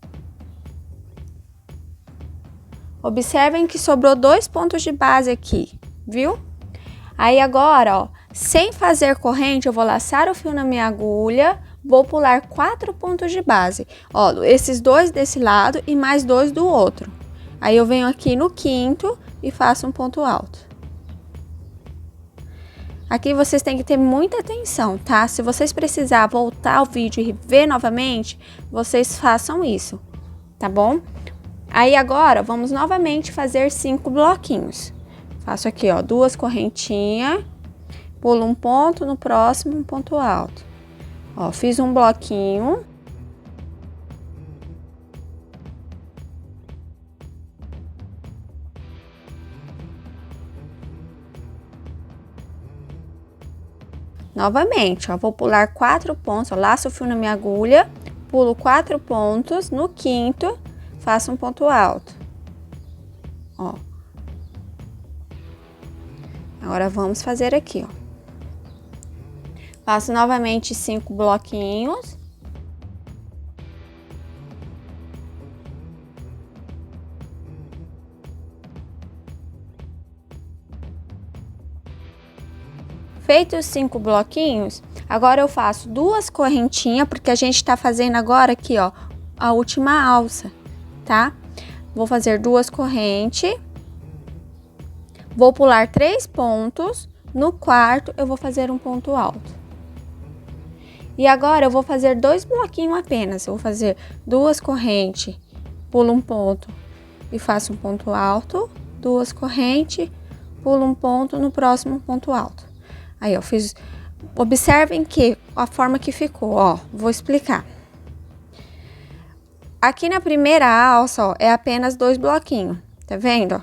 Observem que sobrou 2 pontos de base aqui, viu? Aí agora, ó, sem fazer corrente, eu vou laçar o fio na minha agulha, vou pular 4 pontos de base. Ó, esses 2 desse lado e mais 2 do outro. Aí eu venho aqui no quinto e faço um ponto alto. Aqui vocês têm que ter muita atenção, tá? Se vocês precisar voltar ao vídeo e ver novamente, vocês façam isso, tá bom? Aí agora, vamos novamente fazer 5 bloquinhos. Faço aqui, ó, 2 correntinhas, pulo um ponto, no próximo um ponto alto. Ó, fiz um bloquinho. Novamente, ó, vou pular 4 pontos, ó, laço o fio na minha agulha, pulo 4 pontos, no quinto, faço um ponto alto. Ó. Agora, vamos fazer aqui, ó. Faço novamente 5 bloquinhos. Feitos os 5 bloquinhos, Agora eu faço 2 correntinhas, porque a gente tá fazendo agora aqui, ó, a última alça, tá? Vou fazer 2 correntes, vou pular 3 pontos, no quarto eu vou fazer um ponto alto. E agora eu vou fazer 2 bloquinhos apenas, eu vou fazer 2 correntes, pulo um ponto e faço um ponto alto, 2 correntes, pulo um ponto no próximo ponto alto. Aí, ó, fiz. Observem que a forma que ficou, ó, vou explicar. Aqui na primeira alça, ó, é apenas 2 bloquinhos, tá vendo, ó?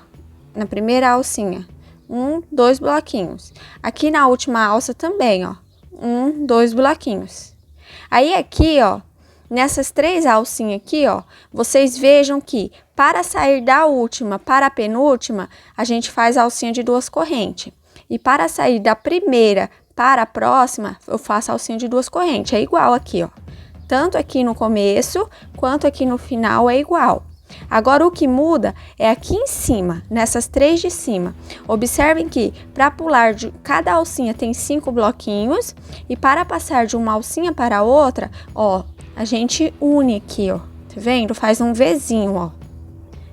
Na primeira alcinha, 1, 2 bloquinhos. Aqui na última alça também, ó, 1, 2 bloquinhos. Aí aqui, ó, nessas 3 alcinhas aqui, ó, vocês vejam que para sair da última para a penúltima, a gente faz a alcinha de 2 correntes. E para sair da primeira para a próxima, eu faço a alcinha de 2 correntes. É igual aqui, ó. Tanto aqui no começo, quanto aqui no final é igual. Agora, o que muda é aqui em cima, nessas 3 de cima. Observem que para pular de cada alcinha tem 5 bloquinhos. E para passar de uma alcinha para a outra, ó, a gente une aqui, ó. Tá vendo? Faz um Vzinho, ó.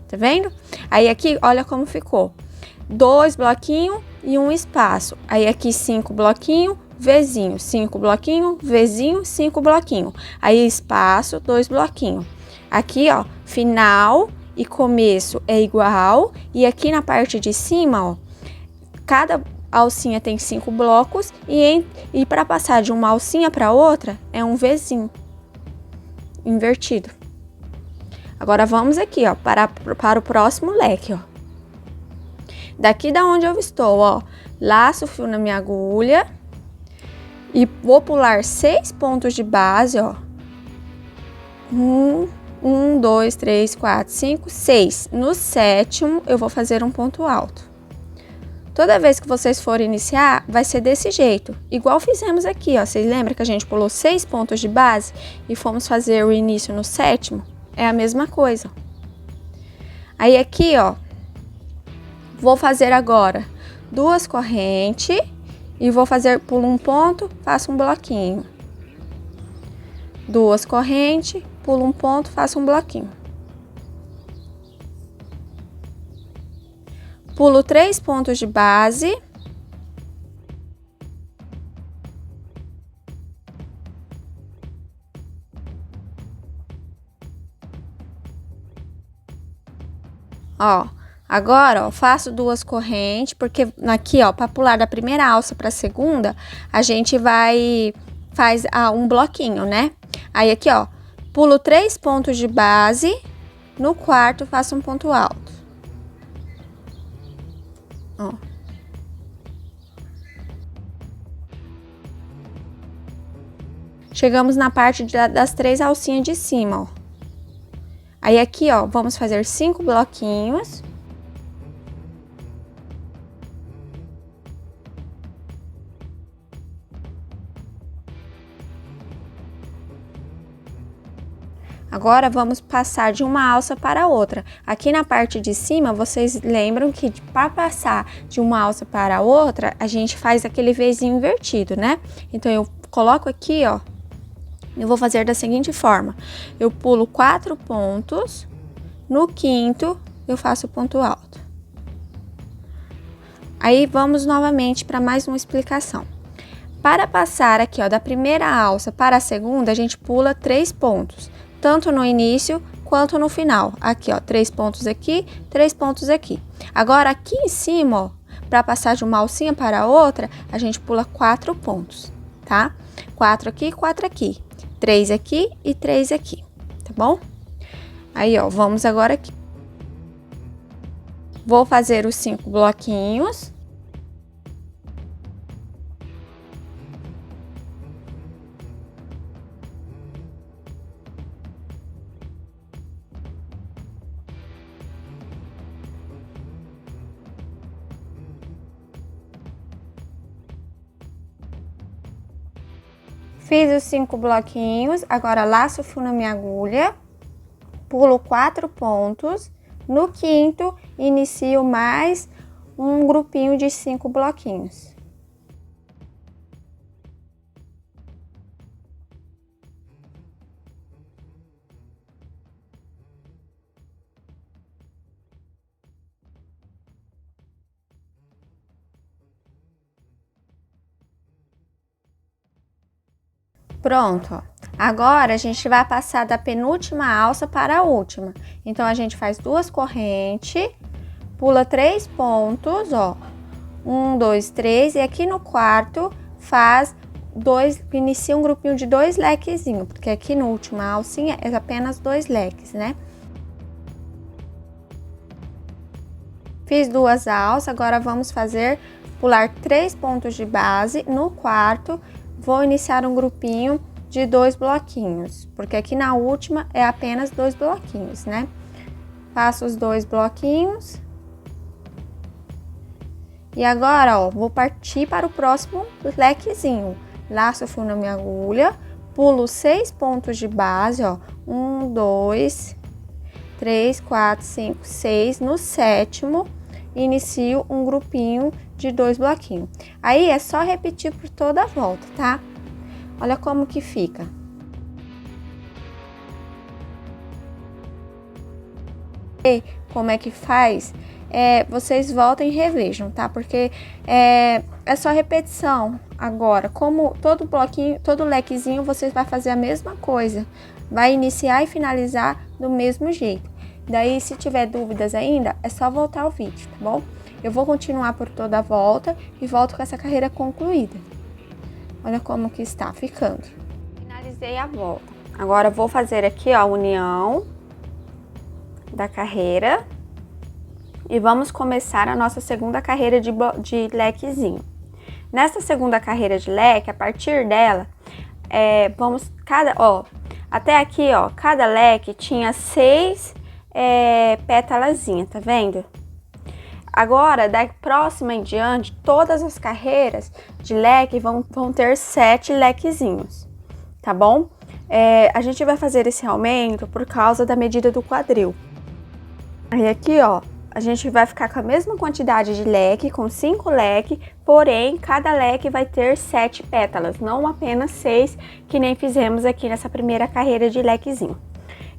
Tá vendo? Aí aqui, olha como ficou. 2 bloquinhos e um espaço. Aí aqui 5 bloquinhos, Vzinho, 5 bloquinhos, Vzinho, 5 bloquinhos. Aí espaço, 2 bloquinhos. Aqui, ó, final e começo é igual. E aqui na parte de cima, ó, cada alcinha tem 5 blocos. E para passar de uma alcinha para outra, é um Vzinho invertido. Agora, vamos aqui, ó, para o próximo leque, ó. Daqui da onde eu estou, ó, laço o fio na minha agulha e vou pular 6 pontos de base, ó. 1, 2, 3, 4, 5, 6. No 7º, eu vou fazer um ponto alto. Toda vez que vocês forem iniciar, vai ser desse jeito. Igual fizemos aqui, ó. Vocês lembram que a gente pulou 6 pontos de base e fomos fazer o início no 7º? É a mesma coisa. Aí aqui, ó, vou fazer agora 2 correntes e vou fazer, pulo um ponto, faço um bloquinho. 2 correntes, pulo um ponto, faço um bloquinho. Pulo 3 pontos de base. Ó, agora, ó, faço 2 correntes, porque aqui, ó, para pular da primeira alça para a segunda, a gente faz um bloquinho, né? Aí aqui, ó, pulo 3 pontos de base, no quarto faço um ponto alto. Ó. Chegamos na parte das 3 alcinhas de cima, ó. Aí aqui, ó, vamos fazer 5 bloquinhos. Agora, vamos passar de uma alça para outra. Aqui na parte de cima, vocês lembram que para passar de uma alça para outra, a gente faz aquele Vzinho invertido, né? Então, eu coloco aqui, ó, eu vou fazer da seguinte forma. Eu pulo 4 pontos, no 5º, eu faço ponto alto. Aí, vamos novamente para mais uma explicação. Para passar aqui, ó, da primeira alça para a segunda, a gente pula 3 pontos. Tanto no início quanto no final. Aqui, ó, 3 pontos aqui, 3 pontos aqui. Agora, aqui em cima, ó, para passar de uma alcinha para a outra, a gente pula 4 pontos, tá? 4 aqui, 4 aqui. 3 aqui e 3 aqui, tá bom? Aí, ó, vamos agora aqui. Vou fazer os 5 bloquinhos. Fiz os 5 bloquinhos, agora laço o fio na minha agulha, pulo 4 pontos, no 5º inicio mais um grupinho de 5 bloquinhos. Pronto, ó. Agora, a gente vai passar da penúltima alça para a última. Então, a gente faz 2 correntes, pula 3 pontos, ó. 1, 2, 3. E aqui no quarto, inicia um grupinho de 2 lequezinhos. Porque aqui na última alcinha é apenas 2 leques, né? Fiz 2 alças, agora vamos pular 3 pontos de base. No quarto, vou iniciar um grupinho de 2 bloquinhos, porque aqui na última é apenas 2 bloquinhos, né? Faço os 2 bloquinhos. E agora, ó, vou partir para o próximo lequezinho. Laço o fio na minha agulha, pulo 6 pontos de base, ó. 1, 2, 3, 4, 5, 6. No sétimo, inicio um grupinho de 2 bloquinhos. Aí é só repetir por toda a volta, tá? Olha como que fica. E como é que faz? Vocês voltem e revejam, tá? Porque é só repetição. Agora, como todo bloquinho, todo lequezinho, vocês vai fazer a mesma coisa. Vai iniciar e finalizar do mesmo jeito. Daí, se tiver dúvidas ainda, é só voltar ao vídeo, tá bom? Eu vou continuar por toda a volta e volto com essa carreira concluída. Olha como que está ficando. Finalizei a volta. Agora, vou fazer aqui, ó, a união da carreira. E vamos começar a nossa segunda carreira de lequezinho. Nessa segunda carreira de leque, a partir dela, até aqui, ó, cada leque tinha 6 pétalazinhas, tá vendo? Agora, da próxima em diante, todas as carreiras de leque vão ter 7 lequezinhos, tá bom? A gente vai fazer esse aumento por causa da medida do quadril. Aí aqui, ó, a gente vai ficar com a mesma quantidade de leque, com 5 leques, porém, cada leque vai ter 7 pétalas, não apenas 6, que nem fizemos aqui nessa primeira carreira de lequezinho.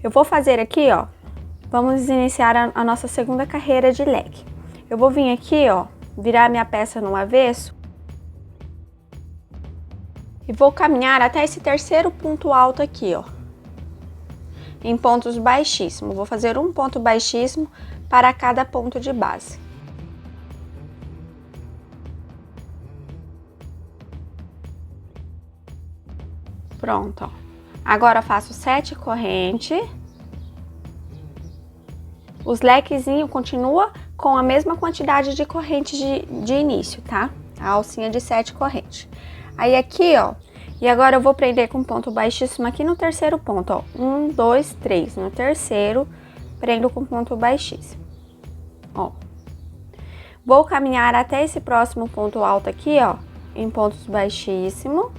Eu vou fazer aqui, ó, vamos iniciar a nossa segunda carreira de leque. Eu vou vir aqui, ó, virar minha peça no avesso e vou caminhar até esse terceiro ponto alto aqui, ó, em pontos baixíssimos. Vou fazer um ponto baixíssimo para cada ponto de base. Pronto, ó. Agora faço 7 correntes. Os lequezinhos continua com a mesma quantidade de correntes de início, tá? A alcinha de 7 correntes. Aí aqui, ó, e agora eu vou prender com ponto baixíssimo aqui no terceiro ponto, ó. 1, 2, 3. No terceiro, prendo com ponto baixíssimo. Ó. Vou caminhar até esse próximo ponto alto aqui, ó, em pontos baixíssimos.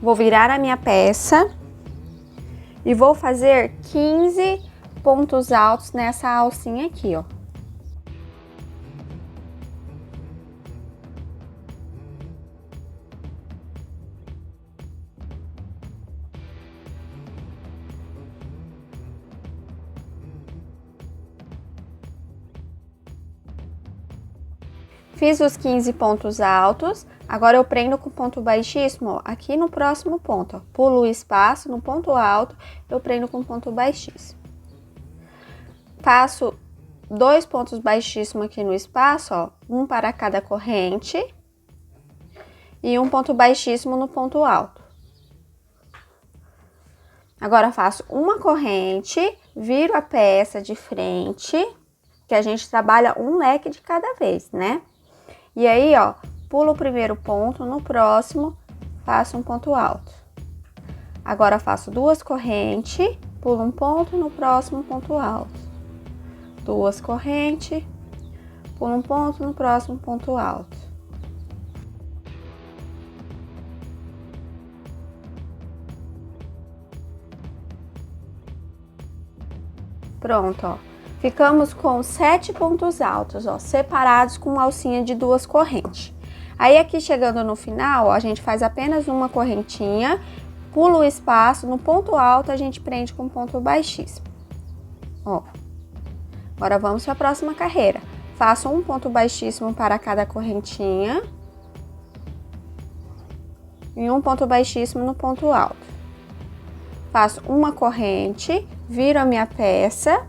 Vou virar a minha peça e vou fazer 15 pontos altos nessa alcinha aqui, ó. Fiz os 15 pontos altos, agora eu prendo com ponto baixíssimo, ó, aqui no próximo ponto, ó. Pulo o espaço, no ponto alto, eu prendo com ponto baixíssimo. Faço 2 pontos baixíssimos aqui no espaço, ó, um para cada corrente, e um ponto baixíssimo no ponto alto. Agora faço uma corrente, viro a peça de frente, que a gente trabalha um leque de cada vez, né? E aí, ó, pulo o primeiro ponto, no próximo faço um ponto alto. Agora faço 2 correntes, pulo um ponto, no próximo ponto alto. 2 correntes, pulo um ponto, no próximo ponto alto. Pronto, ó. Ficamos com 7 pontos altos, ó, separados com uma alcinha de 2 correntes. Aí aqui chegando no final, ó, a gente faz apenas uma correntinha, pula o espaço, no ponto alto a gente prende com ponto baixíssimo. Ó. Agora vamos para a próxima carreira. faço um ponto baixíssimo para cada correntinha e um ponto baixíssimo no ponto alto. Faço uma corrente, viro a minha peça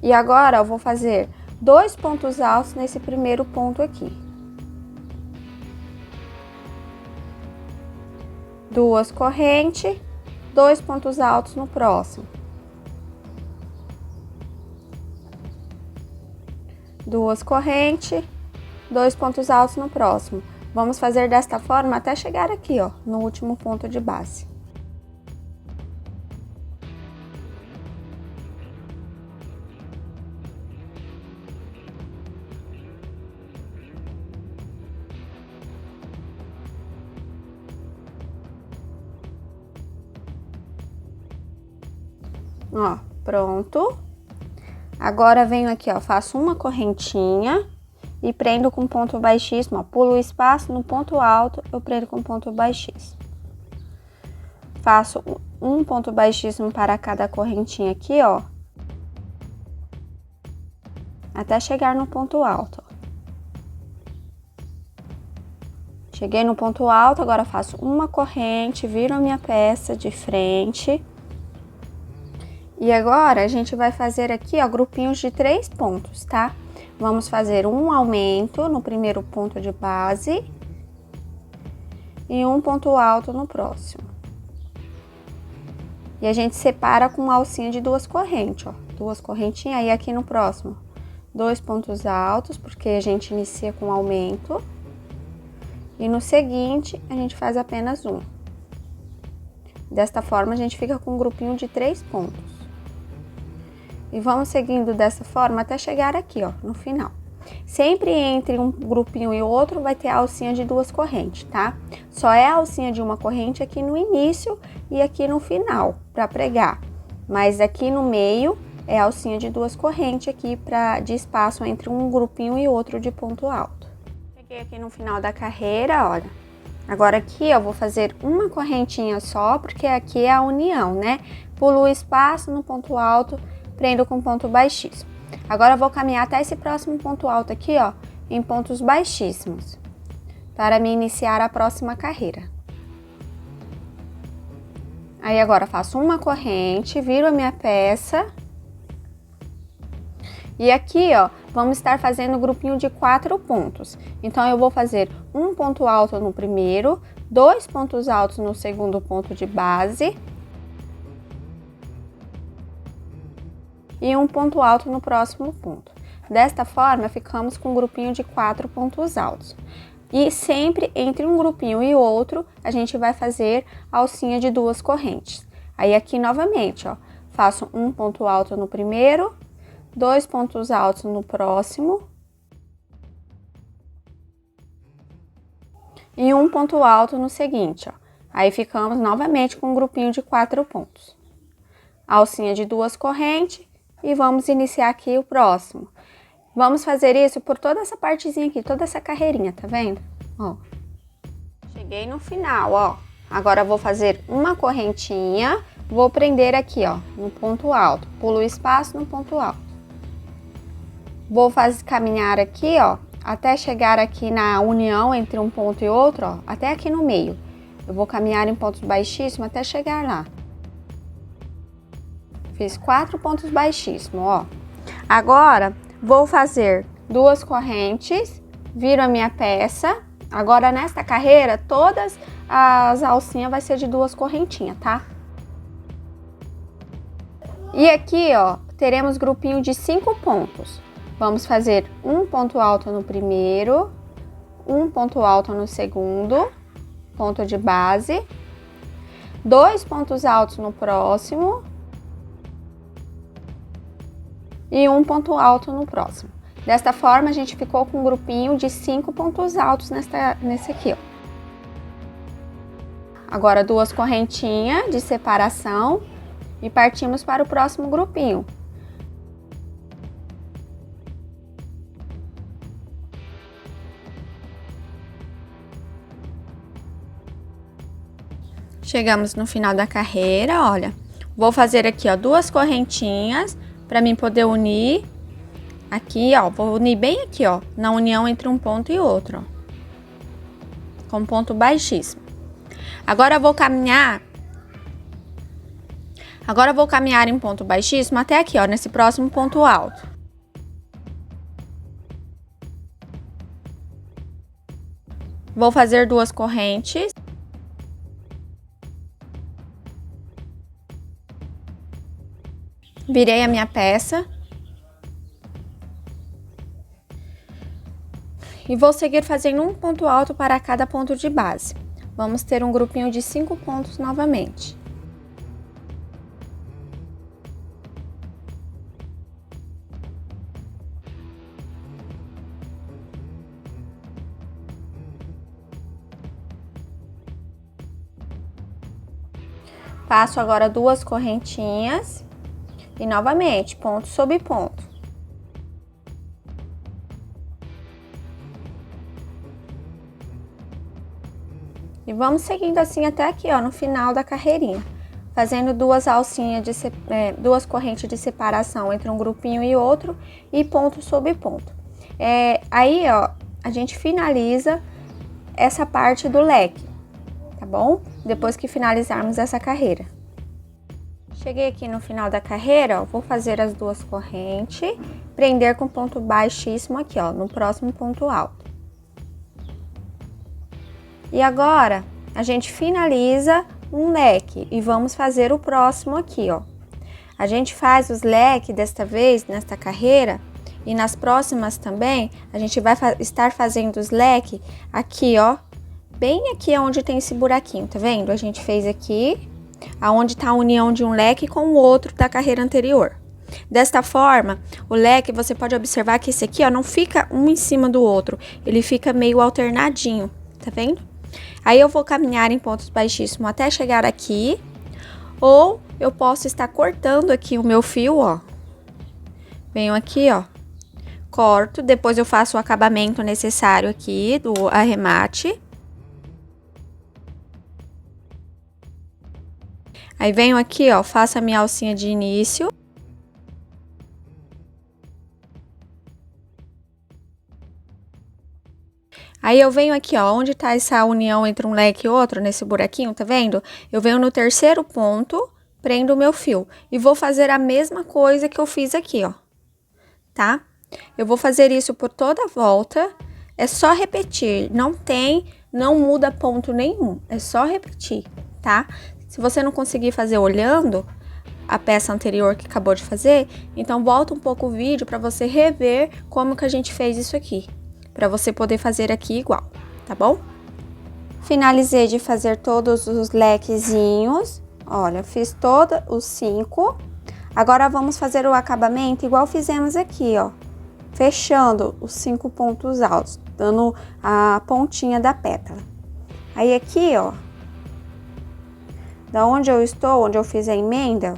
e agora eu vou fazer 2 pontos altos nesse primeiro ponto aqui. 2 correntes, 2 pontos altos no próximo. 2 correntes, 2 pontos altos no próximo. Vamos fazer desta forma até chegar aqui, ó, no último ponto de base. Ó, pronto. Agora venho aqui, ó, faço uma correntinha e prendo com ponto baixíssimo, ó, pulo o espaço no ponto alto, eu prendo com ponto baixíssimo. Faço um ponto baixíssimo para cada correntinha aqui, ó, até chegar no ponto alto. Cheguei no ponto alto, agora faço uma corrente, viro a minha peça de frente. E agora a gente vai fazer aqui, ó, grupinhos de 3 pontos, tá? Vamos fazer um aumento no primeiro ponto de base e um ponto alto no próximo. E a gente separa com uma alcinha de 2 correntes, ó, 2 correntinhas, e aqui no próximo 2 pontos altos, porque a gente inicia com aumento. E no seguinte a gente faz apenas um. Desta forma a gente fica com um grupinho de 3 pontos. E vamos seguindo dessa forma até chegar aqui, ó, no final. Sempre entre um grupinho e outro vai ter a alcinha de 2 correntes, tá? Só é a alcinha de uma corrente aqui no início e aqui no final, para pregar. Mas aqui no meio é a alcinha de 2 correntes aqui de espaço entre um grupinho e outro de ponto alto. Cheguei aqui no final da carreira, olha. Agora aqui eu vou fazer uma correntinha só, porque aqui é a união, né? Pulo o espaço no ponto alto, prendo com ponto baixíssimo. Agora eu vou caminhar até esse próximo ponto alto aqui, ó, em pontos baixíssimos, para me iniciar a próxima carreira. Aí agora faço uma corrente, viro a minha peça. E aqui, ó, vamos estar fazendo grupinho de 4 pontos. Então eu vou fazer um ponto alto no primeiro, 2 pontos altos no segundo ponto de base e um ponto alto no próximo ponto. Desta forma, ficamos com um grupinho de 4 pontos altos. E sempre entre um grupinho e outro, a gente vai fazer a alcinha de 2 correntes. Aí aqui novamente, ó, faço um ponto alto no primeiro, 2 pontos altos no próximo e um ponto alto no seguinte, ó. Aí ficamos novamente com um grupinho de 4 pontos. Alcinha de 2 correntes. E vamos iniciar aqui o próximo. Vamos fazer isso por toda essa partezinha aqui, toda essa carreirinha, tá vendo? Ó. Cheguei no final, ó. Agora eu vou fazer uma correntinha, vou prender aqui, ó, no ponto alto. Pulo o espaço no ponto alto. Vou caminhar aqui, ó, até chegar aqui na união entre um ponto e outro, ó, até aqui no meio. Eu vou caminhar em pontos baixíssimos até chegar lá. Fiz 4 pontos baixíssimos, ó. Agora, vou fazer 2 correntes, viro a minha peça. Agora, nesta carreira, todas as alcinhas vai ser de 2 correntinhas, tá? E aqui, ó, teremos grupinho de 5 pontos. Vamos fazer um ponto alto no primeiro, um ponto alto no segundo, ponto de base, 2 pontos altos no próximo e um ponto alto no próximo. Desta forma, a gente ficou com um grupinho de 5 pontos altos nesse aqui, ó. Agora, 2 correntinhas de separação e partimos para o próximo grupinho. Chegamos no final da carreira, olha. Vou fazer aqui, ó, 2 correntinhas para mim poder unir Aqui, ó, vou unir bem aqui, ó, na união entre um ponto e outro, ó. Com ponto baixíssimo. Agora eu vou caminhar em ponto baixíssimo até aqui, ó, nesse próximo ponto alto. Vou fazer 2 correntes. Virei a minha peça. E vou seguir fazendo um ponto alto para cada ponto de base. Vamos ter um grupinho de 5 pontos novamente. Faço agora 2 correntinhas e novamente ponto sobre ponto. E vamos seguindo assim até aqui, ó, no final da carreirinha, fazendo 2 alcinhas de 2 correntes de separação entre um grupinho e outro e ponto sobre ponto. Aí, ó, a gente finaliza essa parte do leque, tá bom? Depois que finalizarmos essa carreira. Cheguei aqui no final da carreira, ó, vou fazer as 2 correntes, prender com ponto baixíssimo aqui, ó, no próximo ponto alto. E agora, a gente finaliza um leque e vamos fazer o próximo aqui, ó. A gente faz os leques desta vez, nesta carreira, e nas próximas também, a gente vai estar fazendo os leques aqui, ó, bem aqui onde tem esse buraquinho, tá vendo? A gente fez aqui, aonde tá a união de um leque com o outro da carreira anterior. Desta forma, o leque, você pode observar que esse aqui, ó, não fica um em cima do outro, ele fica meio alternadinho, tá vendo? Aí eu vou caminhar em pontos baixíssimos até chegar aqui, ou eu posso estar cortando aqui o meu fio, ó. Venho aqui, ó, corto, depois eu faço o acabamento necessário aqui do arremate. Aí venho aqui, ó, faço a minha alcinha de início. Aí eu venho aqui, ó, onde tá essa união entre um leque e outro, nesse buraquinho, tá vendo? Eu venho no terceiro ponto, prendo o meu fio e vou fazer a mesma coisa que eu fiz aqui, ó, tá? Eu vou fazer isso por toda a volta, é só repetir, não muda ponto nenhum, é só repetir, tá? Se você não conseguir fazer olhando a peça anterior que acabou de fazer, então volta um pouco o vídeo para você rever como que a gente fez isso aqui, para você poder fazer aqui igual, tá bom? Finalizei de fazer todos os lequezinhos, olha, fiz todos os 5. Agora vamos fazer o acabamento igual fizemos aqui, ó, fechando os 5 pontos altos, dando a pontinha da pétala. Aí aqui, ó, da onde eu estou, onde eu fiz a emenda,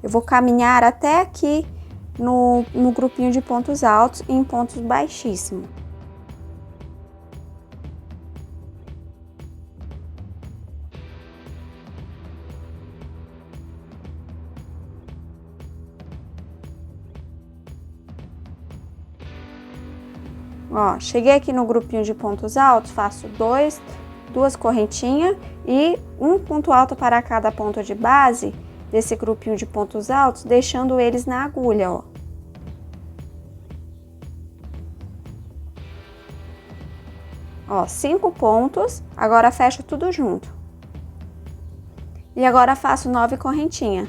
eu vou caminhar até aqui no grupinho de pontos altos e em pontos baixíssimos. Ó, cheguei aqui no grupinho de pontos altos, faço 2 correntinhas e um ponto alto para cada ponto de base desse grupinho de pontos altos, deixando eles na agulha, ó. Ó, 5 pontos, agora fecho tudo junto. E agora faço 9 correntinhas.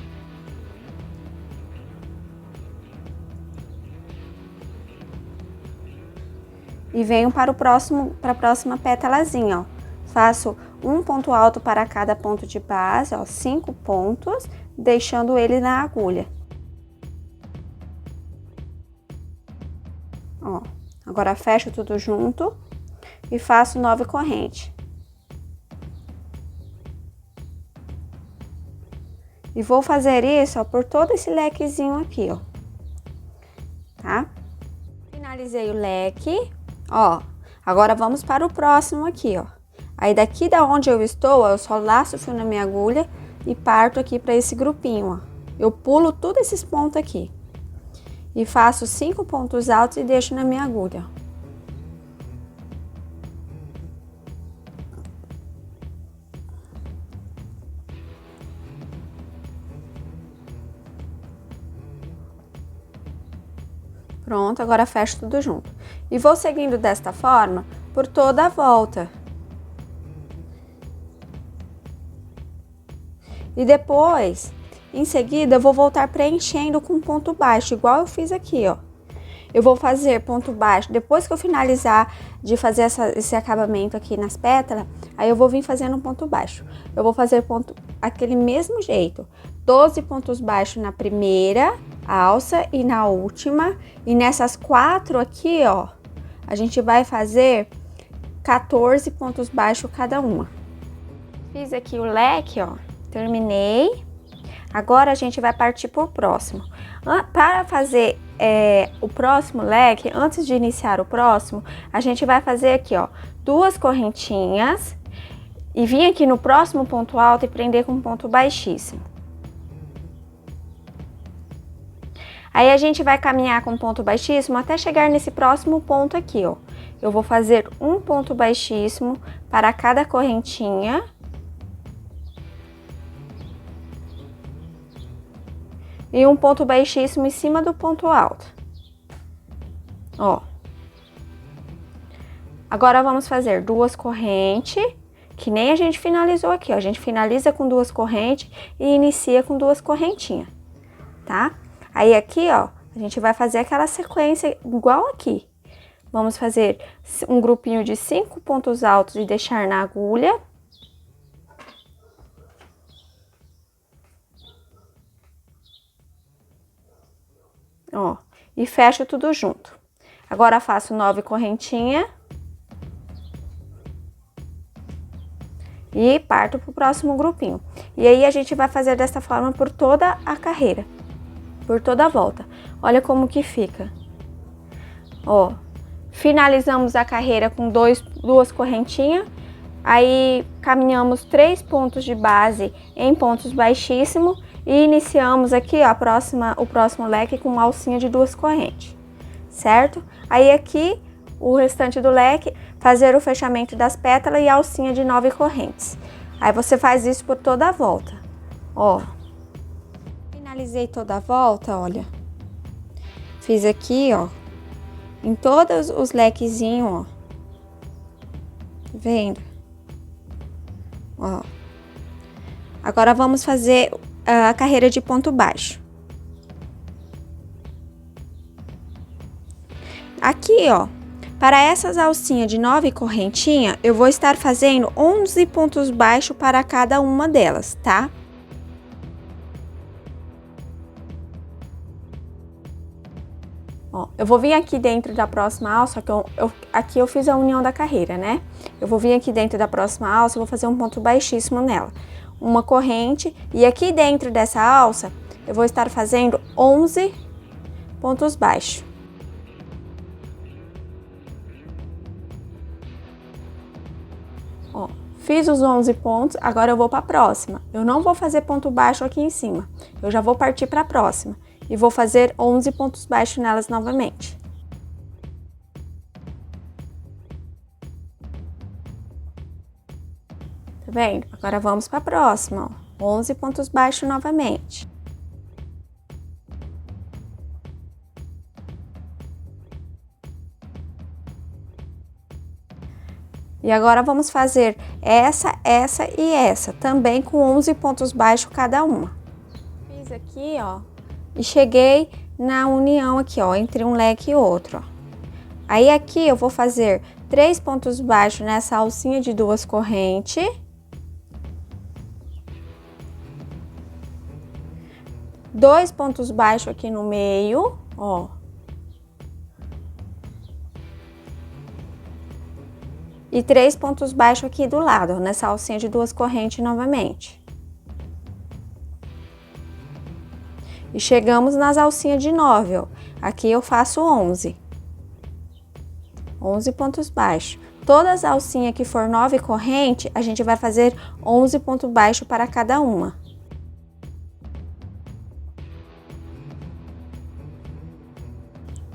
E venho para a próxima pétalazinha, ó. Faço um ponto alto para cada ponto de base, ó, 5 pontos, deixando ele na agulha. Ó, agora fecho tudo junto e faço 9 correntes. E vou fazer isso, ó, por todo esse lequezinho aqui, ó, tá? Finalizei o leque, ó, agora vamos para o próximo aqui, ó. Aí daqui da onde eu estou, ó, eu só laço o fio na minha agulha e parto aqui para esse grupinho, ó. Eu pulo todos esses pontos aqui. e faço 5 pontos altos e deixo na minha agulha. Pronto, agora fecho tudo junto. E vou seguindo desta forma por toda a volta. E depois, em seguida, eu vou voltar preenchendo com ponto baixo, igual eu fiz aqui, ó. Eu vou fazer ponto baixo, depois que eu finalizar de fazer esse acabamento aqui nas pétalas, aí eu vou vir fazendo um ponto baixo. Eu vou fazer ponto aquele mesmo jeito, 12 pontos baixos na primeira alça e na última, e nessas 4 aqui, ó, a gente vai fazer 14 pontos baixos cada uma. Fiz aqui o leque, ó, terminei. Agora a gente vai partir pro próximo. Para fazer o próximo leque, antes de iniciar o próximo, a gente vai fazer aqui, ó, 2 correntinhas e vir aqui no próximo ponto alto e prender com um ponto baixíssimo. Aí a gente vai caminhar com ponto baixíssimo até chegar nesse próximo ponto aqui, ó. Eu vou fazer um ponto baixíssimo para cada correntinha. E um ponto baixíssimo em cima do ponto alto. Ó. Agora vamos fazer 2 correntes, que nem a gente finalizou aqui, ó. A gente finaliza com 2 correntes e inicia com 2 correntinhas, tá? Aí aqui, ó, a gente vai fazer aquela sequência igual aqui. Vamos fazer um grupinho de 5 pontos altos e deixar na agulha. Ó, e fecho tudo junto. Agora faço 9 correntinhas. E parto pro próximo grupinho. E aí a gente vai fazer dessa forma por toda a carreira. Por toda a volta. Olha como que fica. Ó, finalizamos a carreira com 2 correntinhas. Aí caminhamos 3 pontos de base em pontos baixíssimos. E iniciamos aqui, ó, o próximo leque com uma alcinha de 2 correntes, certo? Aí aqui, o restante do leque, fazer o fechamento das pétalas e a alcinha de 9 correntes. Aí você faz isso por toda a volta, ó. Finalizei toda a volta, olha. Fiz aqui, ó, em todos os lequezinhos, ó. Vendo? Ó. Agora vamos fazer a carreira de ponto baixo. Aqui, ó, para essas alcinhas de 9 correntinhas, eu vou estar fazendo 11 pontos baixos para cada uma delas, tá? Ó, eu vou vir aqui dentro da próxima alça, que aqui eu fiz a união da carreira, né? Eu vou vir aqui dentro da próxima alça e vou fazer um ponto baixíssimo nela. Uma corrente, e aqui dentro dessa alça eu vou estar fazendo 11 pontos baixos. Ó, fiz os 11 pontos, agora eu vou para a próxima. Eu não vou fazer ponto baixo aqui em cima, eu já vou partir para a próxima e vou fazer 11 pontos baixos nelas novamente. Tá vendo? Agora vamos para a próxima, ó. 11 pontos baixos novamente. E agora vamos fazer essa e essa, também com 11 pontos baixos cada uma. Fiz aqui, ó, e cheguei na união aqui, ó, entre um leque e outro, ó. Aí aqui eu vou fazer 3 pontos baixos nessa alcinha de 2 correntes. 2 pontos baixos aqui no meio, ó. E 3 pontos baixos aqui do lado, ó, nessa alcinha de 2 correntes novamente. E chegamos nas alcinhas de 9, ó. Aqui eu faço 11. 11 pontos baixos. Todas as alcinhas que for 9 correntes, a gente vai fazer 11 pontos baixos para cada uma.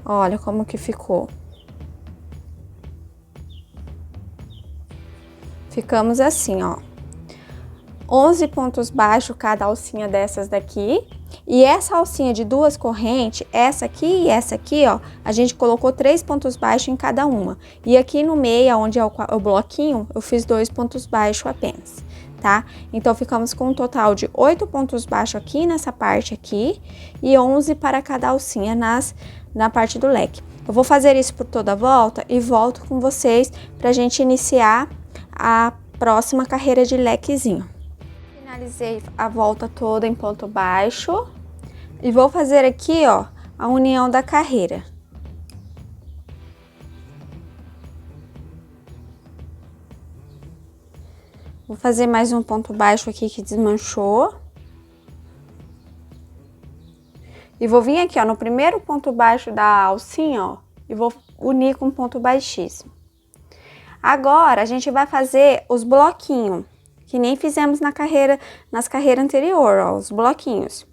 Olha como que ficou. Ficamos assim, ó. 11 pontos baixos cada alcinha dessas daqui. E essa alcinha de 2 correntes, essa aqui e essa aqui, ó, a gente colocou 3 pontos baixos em cada uma. E aqui no meio, onde é o bloquinho, eu fiz 2 pontos baixos apenas, tá? Então, ficamos com um total de 8 pontos baixos aqui nessa parte aqui e 11 para cada alcinha na parte do leque. Eu vou fazer isso por toda a volta e volto com vocês pra gente iniciar a próxima carreira de lequezinho. Finalizei a volta toda em ponto baixo e vou fazer aqui, ó, a união da carreira. Vou fazer mais um ponto baixo aqui que desmanchou. E vou vir aqui, ó, no primeiro ponto baixo da alcinha, ó, e vou unir com um ponto baixíssimo. Agora, a gente vai fazer os bloquinhos, que nem fizemos nas carreiras anteriores, ó, os bloquinhos.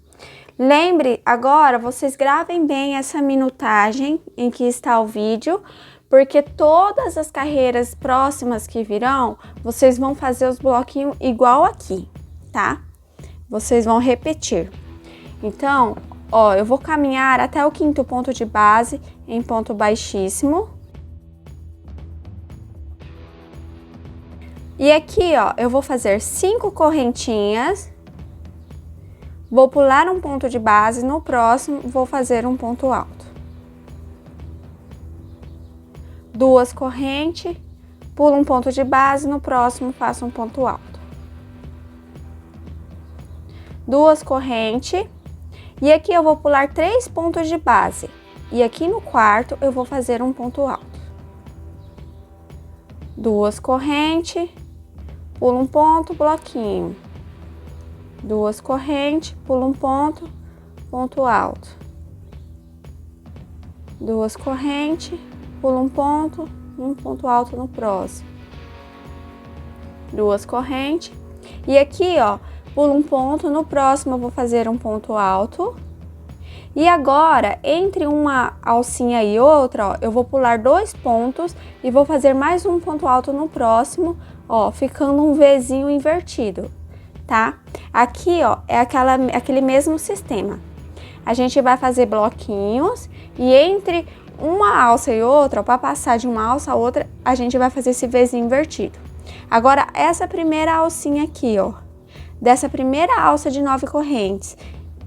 Lembre, agora, vocês gravem bem essa minutagem em que está o vídeo, porque todas as carreiras próximas que virão, vocês vão fazer os bloquinhos igual aqui, tá? Vocês vão repetir. Então, ó, eu vou caminhar até o 5º ponto de base em ponto baixíssimo. E aqui, ó, eu vou fazer 5 correntinhas, vou pular um ponto de base, no próximo vou fazer um ponto alto. 2 correntes, pulo um ponto de base, no próximo faço um ponto alto. 2 correntes, e aqui eu vou pular 3 pontos de base, e aqui no quarto eu vou fazer um ponto alto. 2 correntes, pulo um ponto, bloquinho. 2 correntes, pulo um ponto, ponto alto. 2 correntes, pulo um ponto alto no próximo. 2 correntes. E aqui, ó, pulo um ponto, no próximo eu vou fazer um ponto alto. E agora, entre uma alcinha e outra, ó, eu vou pular 2 pontos e vou fazer mais um ponto alto no próximo, ó, ficando um Vzinho invertido, tá? Aqui, ó, é aquele mesmo sistema. A gente vai fazer bloquinhos e entre uma alça e outra, para passar de uma alça a outra, a gente vai fazer esse Vzinho invertido. Agora, essa primeira alcinha aqui, ó, dessa primeira alça de 9 correntes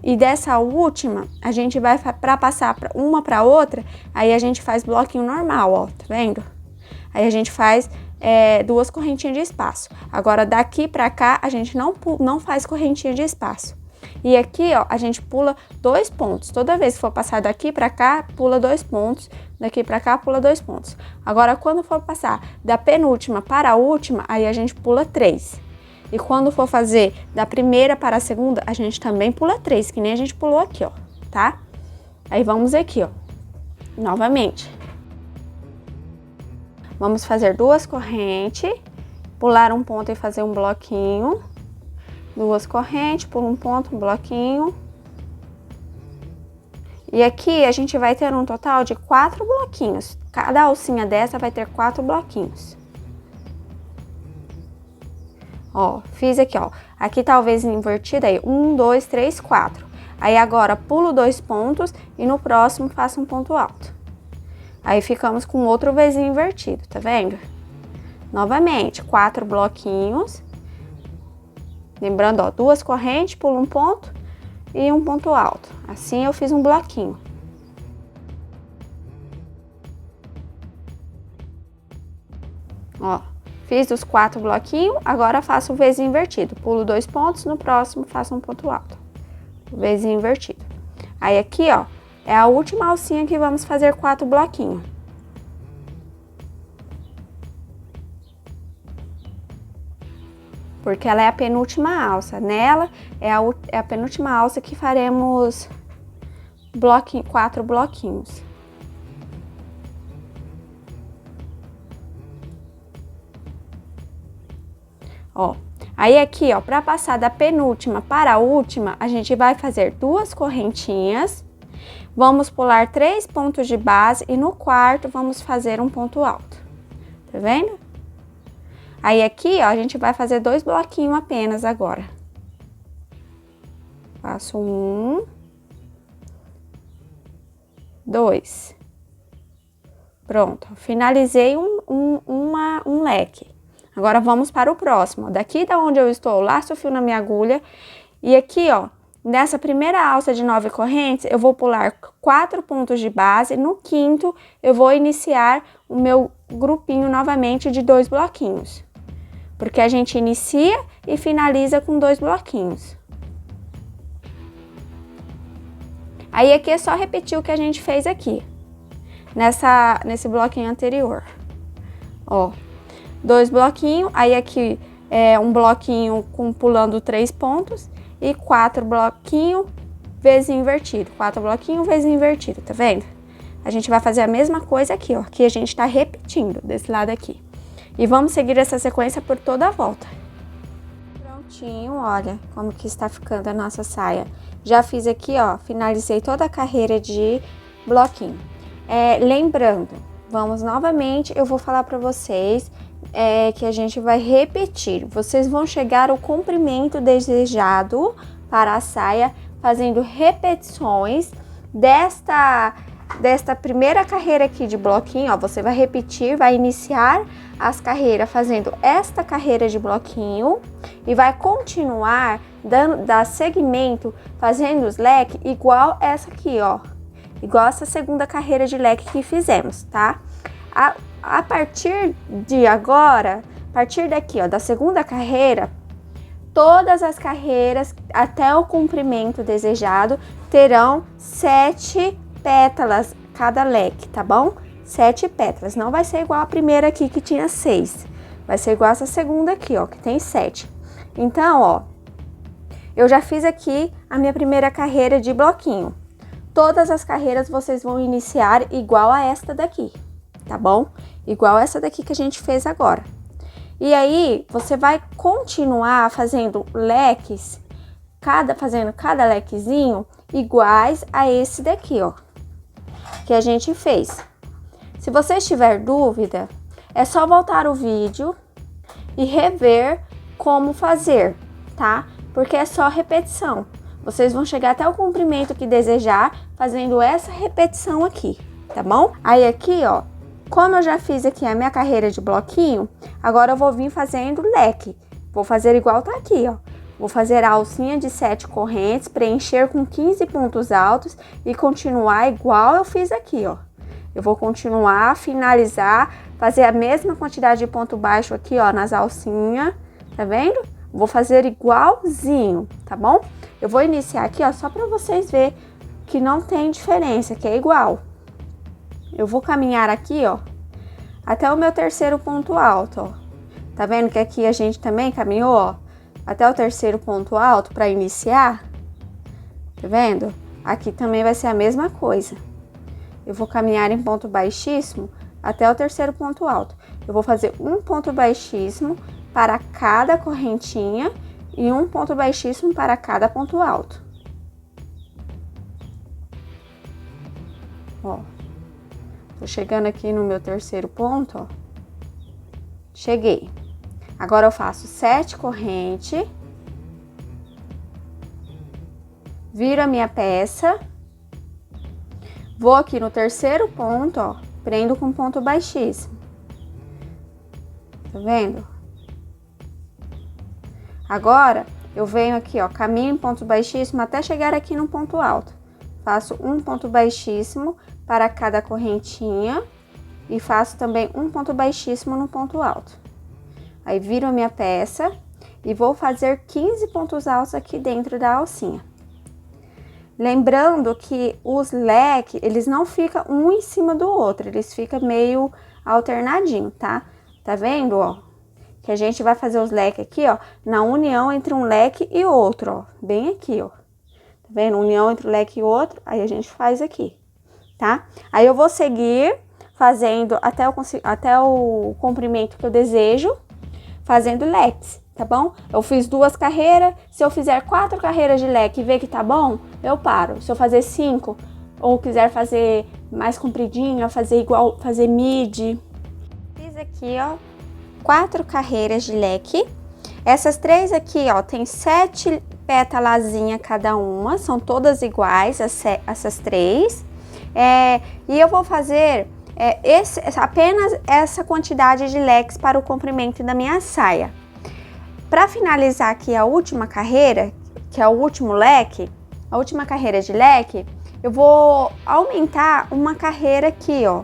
e dessa última, a gente vai, para passar uma para outra, aí a gente faz bloquinho normal, ó, tá vendo? Aí a gente faz 2 correntinhas de espaço. Agora, daqui para cá, a gente não faz correntinha de espaço. E aqui, ó, a gente pula 2 pontos. Toda vez que for passar daqui para cá, pula 2 pontos. Daqui para cá, pula 2 pontos. Agora, quando for passar da penúltima para a última, aí a gente pula 3. E quando for fazer da primeira para a segunda, a gente também pula 3, que nem a gente pulou aqui, ó, tá? Aí vamos aqui, ó, novamente. Vamos fazer 2 correntes, pular um ponto e fazer um bloquinho. 2 correntes, pula um ponto, um bloquinho. E aqui a gente vai ter um total de 4 bloquinhos. Cada alcinha dessa vai ter 4 bloquinhos. Ó, fiz aqui, ó. Aqui talvez invertida aí. 1, 2, 3, 4. Aí agora pulo 2 pontos e no próximo faço um ponto alto. Aí ficamos com outro Vzinho invertido, tá vendo? Novamente, 4 bloquinhos. Lembrando, ó, 2 correntes, pulo um ponto e um ponto alto. Assim eu fiz um bloquinho. Ó. Fiz os 4 bloquinhos, agora faço o Vzinho invertido. Pulo 2 pontos, no próximo faço um ponto alto. Vzinho invertido. Aí aqui, ó, é a última alcinha que vamos fazer 4 bloquinhos. Porque ela é a penúltima alça. Nela é a penúltima alça que faremos 4 bloquinhos. Ó, aí aqui, ó, para passar da penúltima para a última, a gente vai fazer 2 correntinhas, Vamos pular 3 pontos de base e no quarto vamos fazer um ponto alto. Tá vendo? Aí aqui, ó, a gente vai fazer 2 bloquinhos apenas agora. Faço 1, 2. Pronto, finalizei um leque. Agora vamos para o próximo. Daqui da onde eu estou, laço o fio na minha agulha e aqui, ó, nessa primeira alça de 9 correntes, eu vou pular 4 pontos de base. No quinto, eu vou iniciar o meu grupinho novamente de 2 bloquinhos. Porque a gente inicia e finaliza com 2 bloquinhos. Aí aqui é só repetir o que a gente fez aqui, nesse bloquinho anterior. Ó, 2 bloquinhos, aí aqui é um bloquinho pulando 3 pontos e 4 bloquinhos vezes invertido. 4 bloquinhos vezes invertido, tá vendo? A gente vai fazer a mesma coisa aqui, ó, que a gente tá repetindo desse lado aqui. E vamos seguir essa sequência por toda a volta. Prontinho, olha como que está ficando a nossa saia. Já fiz aqui, ó, finalizei toda a carreira de bloquinho. Lembrando, vamos novamente, eu vou falar para vocês que a gente vai repetir. Vocês vão chegar ao comprimento desejado para a saia, fazendo repetições desta primeira carreira aqui de bloquinho, ó. Você vai repetir, vai iniciar as carreiras fazendo esta carreira de bloquinho e vai continuar dar segmento fazendo os leques igual essa aqui, ó, igual essa segunda carreira de leque que fizemos, tá? A partir de agora, a partir daqui, ó, da segunda carreira, todas as carreiras até o comprimento desejado terão 7 pétalas cada leque, tá bom? 7 pétalas, não vai ser igual a primeira aqui que tinha 6, vai ser igual essa segunda aqui, ó, que tem 7. Então, ó, eu já fiz aqui a minha primeira carreira de bloquinho. Todas as carreiras vocês vão iniciar igual a esta daqui, tá bom? Igual essa daqui que a gente fez agora. E aí, você vai continuar fazendo leques, fazendo cada lequezinho iguais a esse daqui, ó, que a gente fez. Se você tiver dúvida, é só voltar o vídeo e rever como fazer, tá? Porque é só repetição. Vocês vão chegar até o comprimento que desejar fazendo essa repetição aqui, tá bom? Aí aqui, ó, como eu já fiz aqui a minha carreira de bloquinho, agora eu vou vir fazendo leque. Vou fazer igual tá aqui, ó. Vou fazer a alcinha de 7 correntes, preencher com 15 pontos altos e continuar igual eu fiz aqui, ó. Eu vou continuar, finalizar, fazer a mesma quantidade de ponto baixo aqui, ó, nas alcinhas, tá vendo? Vou fazer igualzinho, tá bom? Eu vou iniciar aqui, ó, só pra vocês verem que não tem diferença, que é igual. Eu vou caminhar aqui, ó, até o meu terceiro ponto alto, ó. Tá vendo que aqui a gente também caminhou, ó, até o terceiro ponto alto para iniciar? Tá vendo? Aqui também vai ser a mesma coisa. Eu vou caminhar em ponto baixíssimo até o terceiro ponto alto. Eu vou fazer um ponto baixíssimo para cada correntinha e um ponto baixíssimo para cada ponto alto. Ó, tô chegando aqui no meu terceiro ponto, ó. Cheguei. Agora eu faço 7 correntes, viro a minha peça, vou aqui no terceiro ponto, ó, prendo com ponto baixíssimo. Tá vendo? Agora, eu venho aqui, ó, caminho em ponto baixíssimo até chegar aqui no ponto alto. Faço um ponto baixíssimo para cada correntinha e faço também um ponto baixíssimo no ponto alto. Aí, viro a minha peça e vou fazer 15 pontos altos aqui dentro da alcinha. Lembrando que os leques, eles não ficam um em cima do outro, eles ficam meio alternadinho, tá? Tá vendo, ó? Que a gente vai fazer os leques aqui, ó, na união entre um leque e outro, ó. Bem aqui, ó. Tá vendo? União entre um leque e outro, aí a gente faz aqui, tá? Aí eu vou seguir fazendo até o comprimento que eu desejo, fazendo leques, tá bom? Eu fiz 2 carreiras, se eu fizer 4 carreiras de leque e ver que tá bom, eu paro. Se eu fazer 5 ou quiser fazer mais compridinha, fazer igual, fazer midi. Fiz aqui, ó, 4 carreiras de leque. Essas 3 aqui, ó, tem 7 pétalazinha cada uma, são todas iguais, essas 3. E eu vou fazer apenas essa quantidade de leques para o comprimento da minha saia. Para finalizar aqui a última carreira, que é o último leque, a última carreira de leque, eu vou aumentar uma carreira aqui, ó,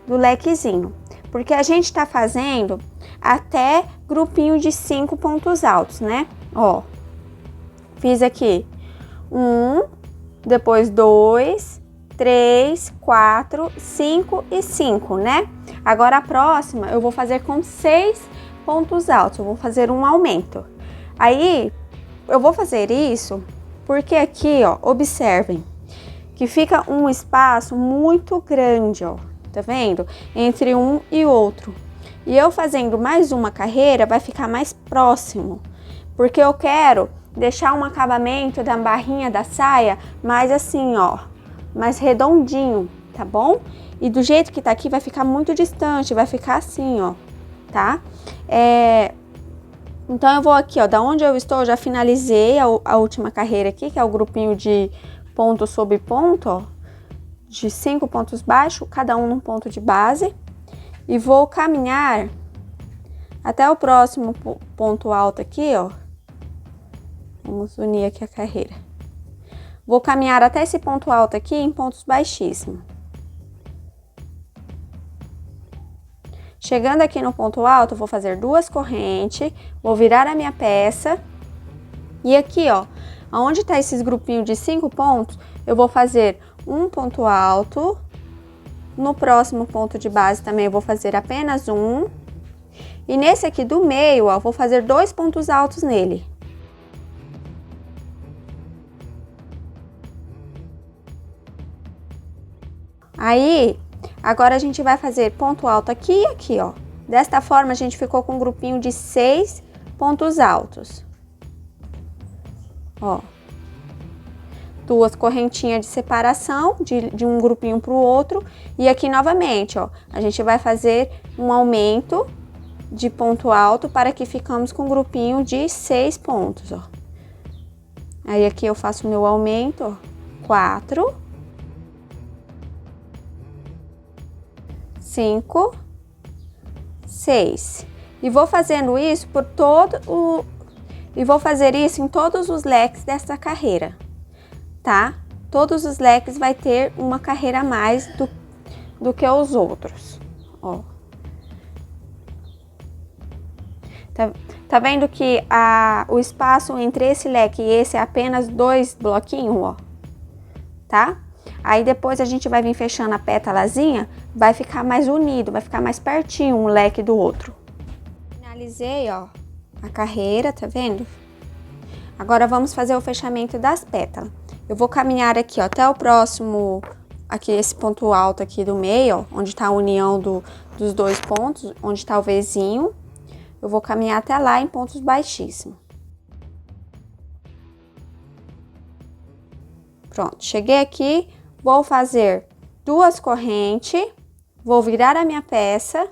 do lequezinho, porque a gente tá fazendo até grupinho de 5 pontos altos, né? Ó, fiz aqui 1, depois 2, 3, 4, 5 e 5, né? Agora a próxima eu vou fazer com 6 pontos altos, eu vou fazer um aumento. Aí eu vou fazer isso porque aqui, ó, observem que fica um espaço muito grande, ó, tá vendo? Entre um e outro. E eu fazendo mais uma carreira vai ficar mais próximo, porque eu quero deixar um acabamento da barrinha da saia mais assim, ó, mais redondinho, tá bom? E do jeito que tá aqui vai ficar muito distante, vai ficar assim, ó, tá? Então eu vou aqui, ó, da onde eu estou, eu já finalizei a última carreira aqui, que é o grupinho de ponto sobre ponto, ó, de 5 pontos baixos, cada um num ponto de base. E vou caminhar até o próximo ponto alto aqui, ó. Vamos unir aqui a carreira. Vou caminhar até esse ponto alto aqui em pontos baixíssimos. Chegando aqui no ponto alto, vou fazer 2 correntes, vou virar a minha peça. E aqui, ó, onde tá esses grupinhos de 5 pontos, eu vou fazer um ponto alto. No próximo ponto de base também eu vou fazer apenas um. E nesse aqui do meio, ó, vou fazer 2 pontos altos nele. Aí, agora a gente vai fazer ponto alto aqui e aqui, ó. Desta forma, a gente ficou com um grupinho de 6 pontos altos. Ó. 2 correntinhas de separação de um grupinho para o outro. E aqui novamente, ó, a gente vai fazer um aumento de ponto alto para que ficamos com um grupinho de 6 pontos, ó. Aí aqui eu faço o meu aumento, ó, 4, 5, 6. E vou fazendo isso por vou fazer isso em todos os leques dessa carreira, tá? Todos os leques vai ter uma carreira a mais do que os outros, ó. Tá vendo que o espaço entre esse leque e esse é apenas 2 bloquinhos, ó, tá? Aí depois a gente vai vir fechando a pétalazinha, vai ficar mais unido, vai ficar mais pertinho um leque do outro. Finalizei, ó, a carreira, tá vendo? Agora vamos fazer o fechamento das pétalas. Eu vou caminhar aqui, ó, até o próximo, aqui esse ponto alto aqui do meio, ó, onde tá a união dos 2 pontos, onde tá o Vzinho. Eu vou caminhar até lá em pontos baixíssimos. Pronto, cheguei aqui, vou fazer 2 correntes, vou virar a minha peça.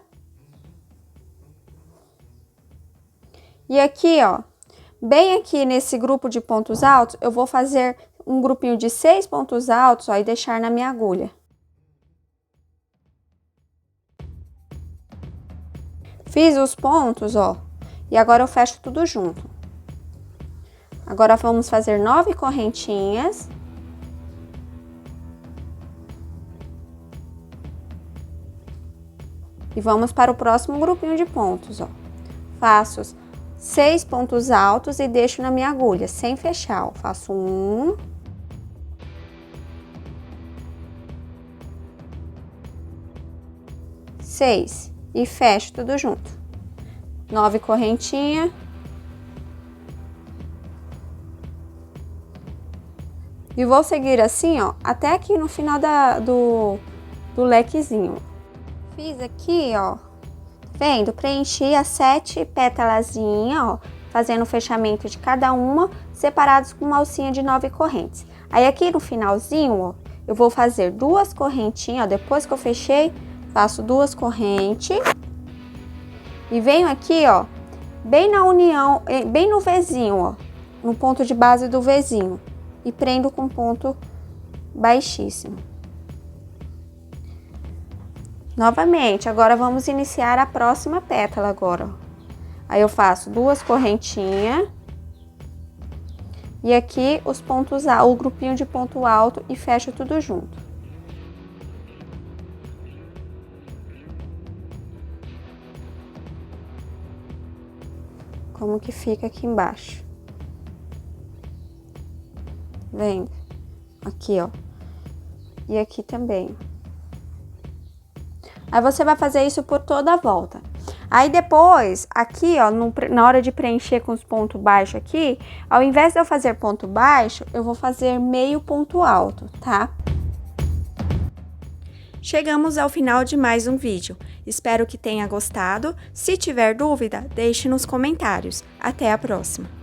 E aqui, ó, bem aqui nesse grupo de pontos altos, eu vou fazer um grupinho de 6 pontos altos, ó, e deixar na minha agulha. Fiz os pontos, ó, e agora eu fecho tudo junto. Agora vamos fazer 9 correntinhas. E vamos para o próximo grupinho de pontos, ó. Faço 6 pontos altos e deixo na minha agulha, sem fechar, ó. Faço 1, 6 e fecho tudo junto. 9 correntinhas. E vou seguir assim, ó, até aqui no final do lequezinho. Fiz aqui, ó, vendo? Preenchi as 7 pétalazinhas, ó, fazendo o fechamento de cada uma, separados com uma alcinha de 9 correntes. Aí aqui no finalzinho, ó, eu vou fazer 2 correntinhas, ó, depois que eu fechei, faço 2 correntes. E venho aqui, ó, bem na união, bem no Vzinho, ó, no ponto de base do Vzinho. E prendo com ponto baixíssimo. Novamente, agora vamos iniciar a próxima pétala agora, ó. Aí eu faço 2 correntinhas. E aqui os pontos altos, o grupinho de ponto alto e fecho tudo junto. Como que fica aqui embaixo. Vendo? Aqui, ó. E aqui também. Aí você vai fazer isso por toda a volta. Aí depois, aqui, ó, na hora de preencher com os pontos baixos aqui, ao invés de eu fazer ponto baixo, eu vou fazer meio ponto alto, tá? Chegamos ao final de mais um vídeo. Espero que tenha gostado. Se tiver dúvida, deixe nos comentários. Até a próxima!